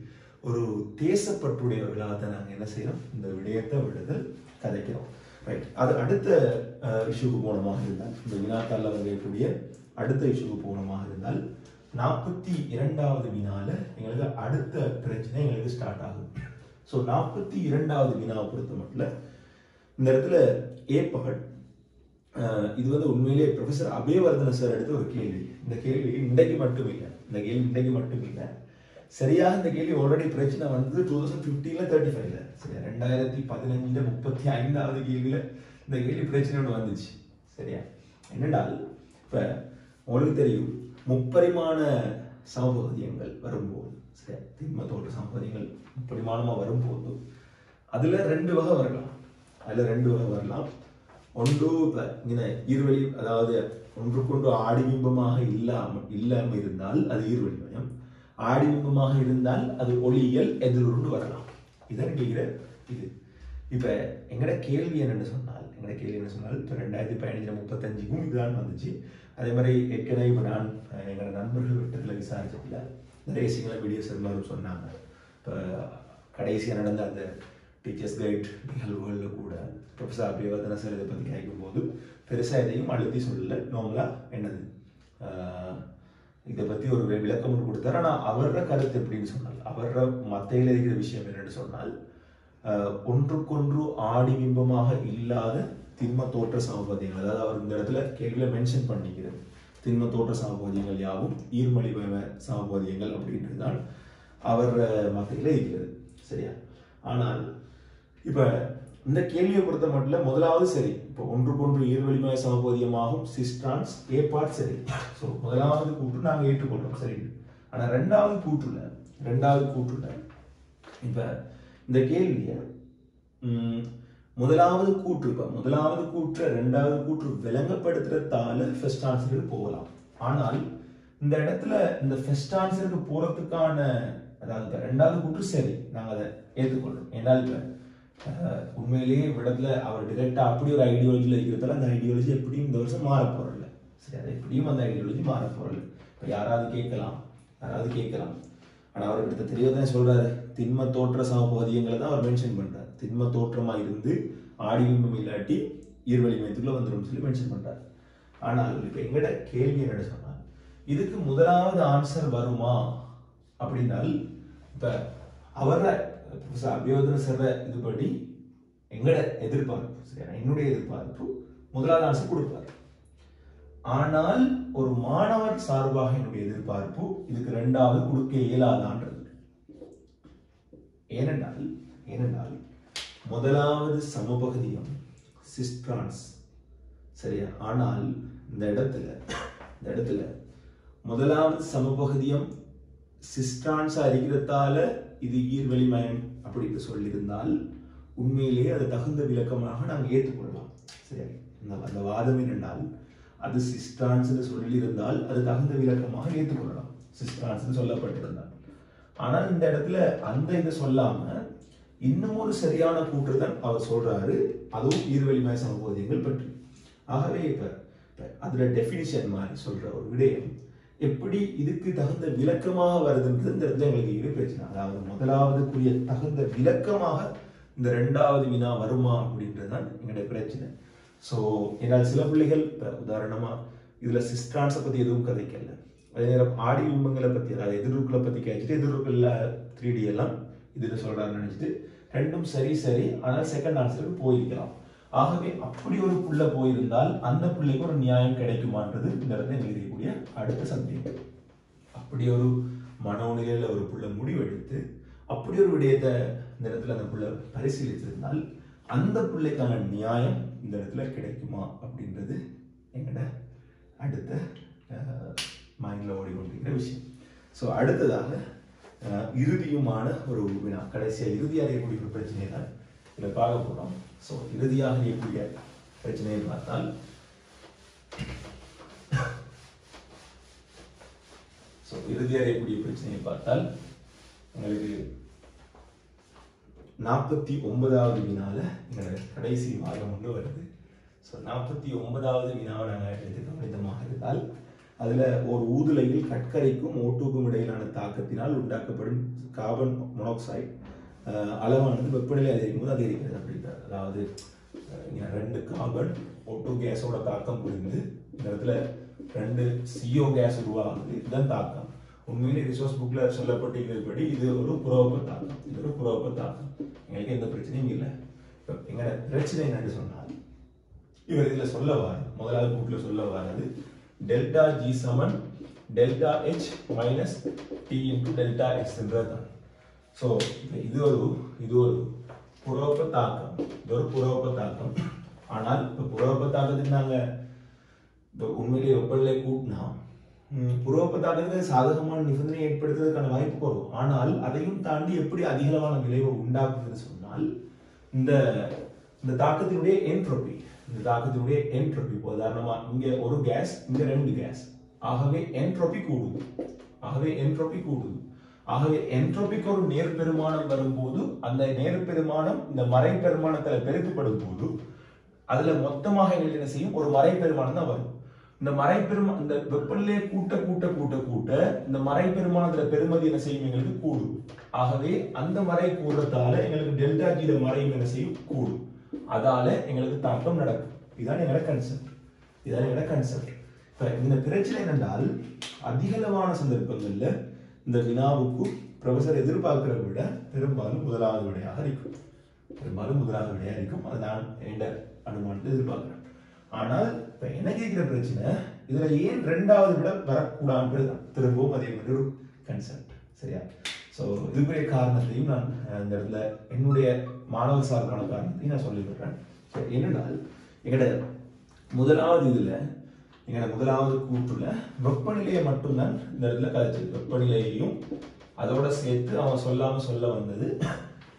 ஒரு தேசப்பற்றுடையவர்களாக தான் நாங்கள் என்ன செய்கிறோம், இந்த விடயத்தை விடுதல் கதைக்கிறோம். ரைட், அது அடுத்த இஷ்யூக்கு போனமாக இருந்தால், இந்த வினாத்தாளில் வரக்கூடிய அடுத்த இஷ்யூக்கு போனமாக இருந்தால் 42வது வினால எங்களுக்கு அடுத்த பிரச்சனை எங்களுக்கு ஸ்டார்ட் ஆகும். ஸோ 42வது வினாவை பொறுத்த மட்டும் இந்த இடத்துல ஏற்பகட் இது வந்து உண்மையிலேயே ப்ரொஃபஸர் அபேவர்தன சார் எடுத்த ஒரு கேள்வி. இந்த கேள்வி இன்றைக்கு மட்டும் இல்லை, சரியாக இந்த கேள்வி ஆல்ரெடி பிரச்சனை வந்து 2015 35 சரியா, 2015 35வது கேள்வியில இந்த கேள்வி பிரச்சனை வந்துச்சு சரியா. என்னென்றால் இப்ப உங்களுக்கு தெரியும் முப்பரிமாண சமபகுதியங்கள் வரும்போது சரியா, திண்ம தோற்ற சமபகுதியங்கள் முப்பரிமாணமா வரும்போது அதுல ரெண்டு வகை வரலாம். ஒன்று இங்கே ஈர்வழி, அதாவது ஒன்றுக்கொன்று ஆடிபிம்பமாக இல்லாம இருந்தால் அது ஈர்வழிமயம், ஆடிபிம்பமாக இருந்தால் அது ஒளியியல் எதிர்வுண்டு வரலாம். இதான் கேட்கிற இது. இப்ப எங்கட கேள்வி என்னன்னு சொன்னால் இப்போ 2015 35க்கும் இதுதான் வந்துச்சு. அதே மாதிரி ஏற்கனவே இப்போ நான் எங்களோட நண்பர்கள் விட்டத்தில் விசாரிச்சதில்ல நிறைய சிங்கள வீடியோஸ் எல்லாரும் சொன்னாங்க. இப்போ கடைசியாக நடந்த அந்த டீச்சர்ஸ் கைட் நிகழ்வுகளில் கூட ப்ரொஃபஸர் அபேவர்தன சார் இதை பற்றி கேட்கும்போது பெருசாக எதையும் அழுத்தி சொல்லல. நார்மலாக என்னது இதை பற்றி ஒரு விளக்கம் ஒன்று கொடுத்தாரு. ஆனால் அவரோட கருத்து எப்படின்னு சொன்னால், அவரோட மத்தையில் இருக்கிற விஷயம் என்னென்னு சொன்னால், ஒன்றுக்கொன்று ஆடிபிம்பமாக இல்லாத திண்ம தோற்ற சமபகுதியங்கள், அதாவது அவர் இந்த இடத்துல கேள்வியில மென்ஷன் பண்ணிக்கிறது திண்ம தோற்ற சமபகுதியங்கள் யாவும் ஈர்மலிமய சமபகுதியங்கள் அப்படின்றது தான் அவர் மத்தையில் இருக்கிறது சரியா. ஆனால் இப்ப இந்த கேள்வியை பொறுத்த மட்டும் முதலாவது சரி, இப்போ ஒன்றுக்கொன்று ஈர்வலிமய சமபகுதியமாகும் சிஸ்டான்ஸ் ஏ பார்ட் சரி. ஸோ முதலாவது கூற்று நாங்கள் ஏற்றுக்கொள்றோம் சரி. ஆனா ரெண்டாவது கூற்றுல இப்ப இந்த கேள்வியை முதலாவது கூற்று ரெண்டாவது கூற்று விளங்கப்படுத்துறதால ஃபர்ஸ்ட் ஆன்சருக்கு போகலாம். ஆனால் இந்த இடத்துல இந்த ஃபர்ஸ்ட் ஆன்சருக்கு போறதுக்கான, அதாவது ரெண்டாவது கூற்று சரி நாங்கள் அதை ஏற்றுக்கொள்றோம். ஏன்னால் உண்மையிலேயே இடத்துல அவர் டிரெக்டா அப்படி ஒரு ஐடியாலஜியில் இருக்கிறதால அந்த ஐடியாலஜி எப்படியும் இந்த வருஷம் மாற போறல சரி, அது எப்படியும் அந்த ஐடியாலஜி மாற போறல. இப்போ யாராவது கேட்கலாம், ஆனால் அவர் கிட்ட தெரியதான் சொல்றாரு, திண்ம தோற்ற சமபகுதியங்களை தான் அவர் மென்ஷன் பண்றாரு. திண்ம தோற்றமா இருந்து ஆடிபிம்பம் இல்லாட்டி ஈர்வலிமயத்துக்குள்ள வந்துடும் சொல்லி மென்ஷன் பண்றாரு. ஆனால் இப்ப எங்கட கேள்வி என்ன சொன்னால், இதுக்கு முதலாவது ஆன்சர் வருமா அப்படின்னால், இப்ப அவர அபேவர்தன சார் இதுபடி எங்கட எதிர்பார்ப்பு சரியா, என்னுடைய எதிர்பார்ப்பு முதலாவது ஆன்சர் கொடுப்பாரு. ஆனால் ஒரு மாணவர் சார்பாக என்னுடைய எதிர்பார்ப்பு இதுக்கு ரெண்டாவது கொடுக்க இயலாதான்றது. ஏனென்றால் முதலாவது சமபகுதியம் சிஸ்ட்ரான்ஸ் சரியா. ஆனால் இந்த இடத்துல முதலாவது சமபகுதியம் சிஸ்ட்ரான்ஸா இருக்கிறதால இது ஈர்வலிமயம் அப்படின்னு சொல்லியிருந்தால் உண்மையிலேயே அது தகுந்த விளக்கமாக நாங்கள் ஏற்றுக்கொள்ளலாம் சரியா. அந்த வாதம் என்னென்றால், அது சிஸ்ட்ரான்ஸ் சொல்லியிருந்தால் அது தகுந்த விளக்கமாக ஏற்றுக்கொள்ளலாம், சிஸ்ட்ரான்ஸ் சொல்லப்பட்டிருந்தால். ஆனால் இந்த இடத்துல அந்த இதை சொல்லாம இன்னும் ஒரு சரியான கூற்று தான் அவர் சொல்றாரு, அதுவும் ஈர்வலிமய சமபகுதியங்கள் பற்றி. ஆகவே இப்ப அதுல டெபினிஷன் மாதிரி சொல்ற ஒரு விடயம் எப்படி இதுக்கு தகுந்த விளக்கமாக வருதுன்றது இந்த இடத்துல எங்களுக்கு பிரச்சனை. அதாவது முதலாவதுக்குரிய தகுந்த விளக்கமாக இந்த ரெண்டாவது வினா வருமா அப்படின்றதுதான் எங்களுடைய பிரச்சனை. ஸோ என்னால் சில பிள்ளைகள் உதாரணமாக இதில் சிஸ்ட்ரான்ஸை பற்றி எதுவும் கதைக்கல, அதே நேரம் ஆடி பிம்பங்களை பற்றி அதாவது எதிர்வுகளை பற்றி கேட்டுட்டு எதிர்வுகளில் 3D எல்லாம் இதுன்னு சொல்கிறான்னு நினச்சிட்டு ரெண்டும் சரி சரி ஆனால் செகண்ட் ஆன்சருக்கு போயிருக்கலாம். ஆகவே அப்படி ஒரு புள்ள போயிருந்தால் அந்த பிள்ளைக்கு ஒரு நியாயம் கிடைக்குமான்றது இந்த இடத்துல எழுதக்கூடிய அடுத்த சந்தேகம். அப்படி ஒரு மனோநிலையில் ஒரு புள்ள முடிவெடுத்து அப்படி ஒரு விடயத்தை இந்த இடத்துல அந்த புள்ள பரிசீலித்திருந்தால் அந்த பிள்ளைக்கான நியாயம் இந்த இடத்துல கிடைக்குமா அப்படின்றது எங்கட அடுத்த மைண்டில் ஓடிக்கொண்டிருக்கிற விஷயம். ஸோ அடுத்ததாக இறுதியுமான ஒரு வினா, கடைசியாக இறுதியாக அறியக்கூடிய ஒரு பிரச்சனையை தான் இதில் பார்க்க போகிறோம். ஸோ இறுதியாக அறியக்கூடிய பிரச்சனையை பார்த்தால் இறுதியாக அறியக்கூடிய பிரச்சனையை பார்த்தால் உங்களுக்கு 49வது வினால எங்களோட கடைசி வாரம் ஒன்று வருது. ஸோ 49வது வினாவை நாங்கள் எடுத்து கவனித்தமாக இருந்தால் அதில் ஒரு ஊதுலையில் கற்கரைக்கும் ஓட்டுக்கும் இடையிலான தாக்கத்தினால் உண்டாக்கப்படும் கார்பன் மோனாக்சைடு அளவானது வெப்பநிலை அதிகரிக்கும் போது அதிகரிக்கிறது அப்படின்றார். அதாவது 2 கார்பன் ஓட்டோ கேஸோட தாக்கம் புரிந்து இந்த இடத்துல 2 CO கேஸ் உருவாகுது. இதுதான் தாக்கம். உண்மையிலே ரிசோர்ஸ் புக்கில் சொல்லப்பட்டிருக்கிறபடி இது ஒரு புறவெப்ப தாக்கம். இது ஒரு புறவெப்ப தாக்கம். எங்களுக்கு எந்த பிரச்சனையும் இல்லை. இப்போ எங்களோட பிரச்சனை என்னன்னு சொன்னால் இவர் இதில் சொல்ல வாரு முதலாவது புக்கில் சொல்ல வாரது டெல்டா G சமன் delta H minus T into delta x என்றதான். ஸோ இது ஒரு புறவெப்ப தாக்கம். இது ஒரு புறவெப்ப தாக்கம். ஆனால் இப்போ புறவெப்ப தாக்கத்துக்கு நாங்கள் இப்போ உண்மையிலேயே வெப்பநிலை கூட்டினா புறவெப்ப தாக்கத்துக்கு சாதகமான நிபந்தனை ஏற்படுத்துவதற்கான வாய்ப்பு குறைவு. ஆனால் அதையும் தாண்டி எப்படி அதிகளவான விளைவை உண்டாக்குதுன்னு சொன்னால் இந்த தாக்கத்தினுடைய என்ட்ரோபி, இந்த தாக்கத்தினுடைய என்ட்ரோபி உதாரணமா இங்க ஒரு கேஸ், இங்க 2 கேஸ், ஆகவே என்ட்ரோபி கூடுது. ஆகவே என்ட்ரோபிக்கு ஒரு நேர் பெருமானம் வரும்போது அந்த நேர் பெருமானம் இந்த மறை பெருமானத்தில் பெருக்கப்படும் போது அதுல மொத்தமாக என்ன செய்யும், ஒரு மறை பெருமானம் தான் வரும். இந்த மறை பெருமானம் இந்த வெப்பநிலையை கூட்ட கூட்ட கூட்ட கூட்ட இந்த மறை பெருமானத்துல பெருமதி என்ன செய்யும், எங்களுக்கு கூடும். ஆகவே அந்த மறை கூடுறதால எங்களுக்கு டெல்டா ஜி மறையும் என்ன செய்யும், கூடும். அதால எங்களுக்கு தாக்கம் நடக்கும். இதுதான் எங்களோட கன்செப்ட். இப்ப இந்த பிரச்சனை என்னென்றால் அதிகளவான சந்தர்ப்பங்கள்ல இந்த வினாவுக்கு ப்ரொஃபசர் எதிர்பார்க்கிறத விட பெரும்பாலும் முதலாவது விடையாக இருக்கும். அதை நான் என்ற அனுமானத்தை எதிர்பார்க்கிறேன். ஆனால் இப்ப எனக்கு இருக்கிற பிரச்சனை இதுல ஏன் 2வது விட வரக்கூடாது திரும்பவும் அதே மாதிரி ஒரு கன்செப்ட். சரியா? ஸோ இதுக்குரிய காரணத்தையும் நான் இந்த இடத்துல என்னுடைய மாணவர் சார்பான காரணத்தையும் நான் சொல்லிவிடுறேன். என்னென்னால் எங்கட முதலாவது கூற்றுல வெப்பநிலையை மட்டும்தான் இந்த இடத்துல கதைச்சது. வெப்பநிலையையும் அதோட சேர்த்து அவன் சொல்ல வந்தது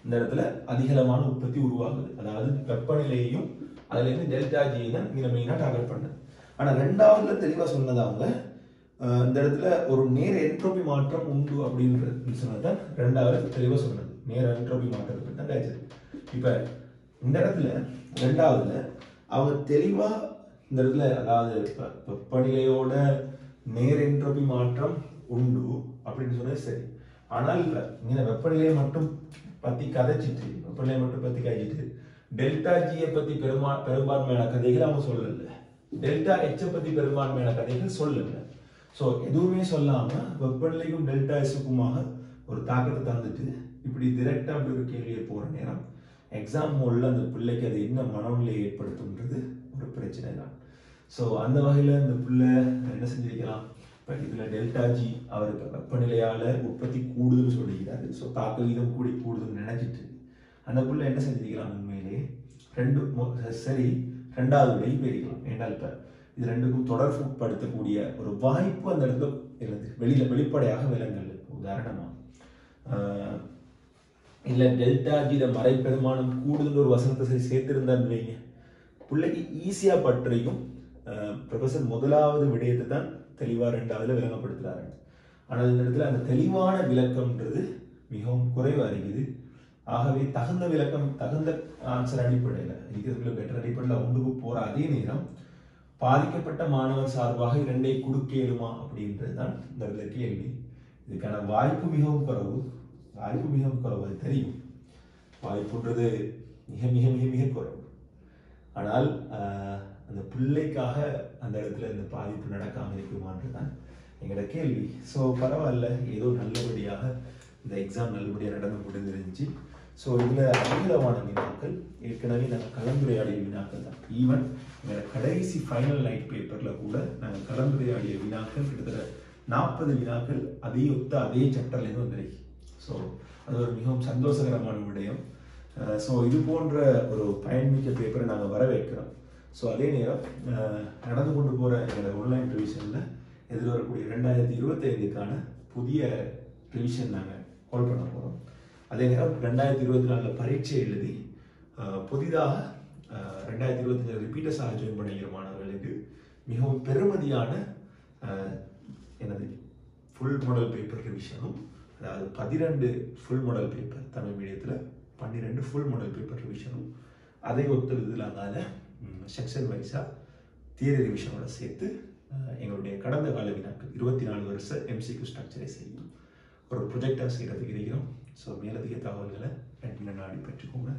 இந்த இடத்துல அதிகளவான உற்பத்தி உருவாகுது. அதாவது வெப்பநிலையையும் அதுல இருந்து டெல்டா ஜி தான் இங்க மெயினா டார்கெட் பண்ணது. ஆனா 2வதுல தெளிவா சொன்னது அவங்க இந்த இடத்துல ஒரு நேர் என்ட்ரோபி மாற்றம் உண்டு அப்படின்றது சொன்னதான் 2வது தெளிவா சொன்னது. நேர் என்ட்ரோபி மாற்றத்துக்கு தான் கிடைச்சது. இப்ப இந்த இடத்துல 2வதுல அவங்க தெளிவா இந்த இடத்துல அதாவது வெப்பநிலையோட நேர் என்ட்ரோபி மாற்றம் உண்டு அப்படின்னு சொன்னது சரி. ஆனால் இப்ப இங்க வெப்பநிலையை மட்டும் பத்தி கதைச்சிட்டு டெல்டா ஜியை பத்தி பெரும்பான்மையான கதைகள் அவங்க சொல்லல, டெல்டா எச்சை பத்தி பெரும்பான்மையான கதைகள் சொல்லல. ஸோ எதுவுமே சொல்லாம வெப்பநிலைக்கும் டெல்டா எஸ்ஸுக்குமாக ஒரு தாக்கத்தை தந்துட்டு இப்படி டிரெக்டா அப்படி ஒரு கேள்வியை போற நேரம் எக்ஸாம் ஹால்ல அந்த பிள்ளைக்கு அது என்ன மனநிலையை ஏற்படுத்தும்ன்றது ஒரு பிரச்சனை தான். ஸோ அந்த வகையில இந்த பிள்ளை என்ன செஞ்சிருக்கலாம், இப்போ இதுல டெல்டா ஜி அவருக்கு வெப்பநிலையால உற்பத்தி கூடுதல்னு சொல்லிக்கிறாரு. ஸோ தாக்க வீதம் கூடுதல் நினைச்சிட்டு அந்த பிள்ளை என்ன செஞ்சிருக்கலாம், உண்மையிலே 2வது விடையும் போயிருக்கலாம். ஏன்னால் இப்ப இது 2க்கும் தொடர்புப்படுத்தக்கூடிய ஒரு வாய்ப்பு அந்த இடத்துல வெளிப்படையாக விலங்கல். உதாரணமா இல்ல டெல்டா ஜி மறை பெருமானம் கூடுதல் ஒரு வசனத்தை சேர்த்திருந்தான்னு வைங்க, பிள்ளைக்கு ஈஸியா பற்றியும் ப்ரொஃபசர் முதலாவது விடயத்தை தான் தெளிவா 2வதுல விளங்கப்படுத்துறாரு. ஆனால் இந்த இடத்துல அந்த தெளிவான விளக்கம்ன்றது மிகவும் குறைவா இருக்குது. ஆகவே தகுந்த விளக்கம் தகுந்த ஆன்சர் அடிப்படையில் இருக்கிறதுக்குள்ள பெட்டர் அடிப்படையில் ஒன்றுக்கு போற அதே நேரம் பாதிக்கப்பட்ட மாணவர் சார்பாக 2ஐ கொடுக்கலுமா அப்படின்றதுதான் இந்த கேள்வி. இதுக்கான வாய்ப்பு மிகவும் குறைவு. அது தெரியும். வாய்ப்புன்றது மிக மிக மிக மிக குறைவு. ஆனால் அந்த பிள்ளைக்காக அந்த இடத்துல இந்த பாதிப்பு நடக்காமல் இருக்குமான்றது தான் எங்களோட கேள்வி. ஸோ பரவாயில்ல, ஏதோ நல்லபடியாக இந்த எக்ஸாம் நல்லபடியாக நடந்து முடிஞ்சிருந்துச்சு. ஸோ இதில் அதிகளவான வினாக்கள் ஏற்கனவே நாங்கள் கலந்துரையாடிய வினாக்கள் தான். ஈவன் எங்களோட கடைசி ஃபைனல் நைட் பேப்பரில் கூட நாங்கள் கலந்துரையாடிய வினாக்கள் கிட்டத்தட்ட 40 வினாக்கள் அதே அதே சாப்டர்லேருந்து வந்துருக்கு. ஸோ அது ஒரு மிகவும் சந்தோஷகரமான விடயம். ஸோ இது போன்ற ஒரு பயன்மிக்க பேப்பரை நாங்கள் வரவேற்கிறோம். ஸோ அதே நேரம் நடந்து கொண்டு போகிற எங்களோட ஆன்லைன் ரிவிஷனில் எதிர்வரக்கூடிய 2025க்கான புதிய ரிவிஷன் நாங்கள் கால் பண்ண போகிறோம். அதே நேரம் 2024 பரீட்சை எழுதி புதிதாக 2025 ரிப்பீட்டர்ஸாக ஜாயின் பண்ணிக்கிற மாணவர்களுக்கு மிகவும் பெருமதியான எனது ஃபுல் மாடல் பேப்பர் ரிவிஷனும், அதாவது 12 ஃபுல் மாடல் பேப்பர் தமிழ் மீடியத்தில் 12 ஃபுல் மாடல் பேப்பர் ரிவிஷனும், அதை ஒத்துழைதலாக செக்ஷன் வைஸாக தியரி ரிவிஷனோட சேர்த்து எங்களுடைய கடந்த கால வினாக்கள் 24 வருஷ MCQ ஸ்ட்ரக்சரை செய்யும் ஒரு ப்ரொஜெக்டாக செய்கிறதுக்கு இருக்கிறோம். ஸோ மேலதிக தகவல்களை நாடி பெற்றுக்கோங்க.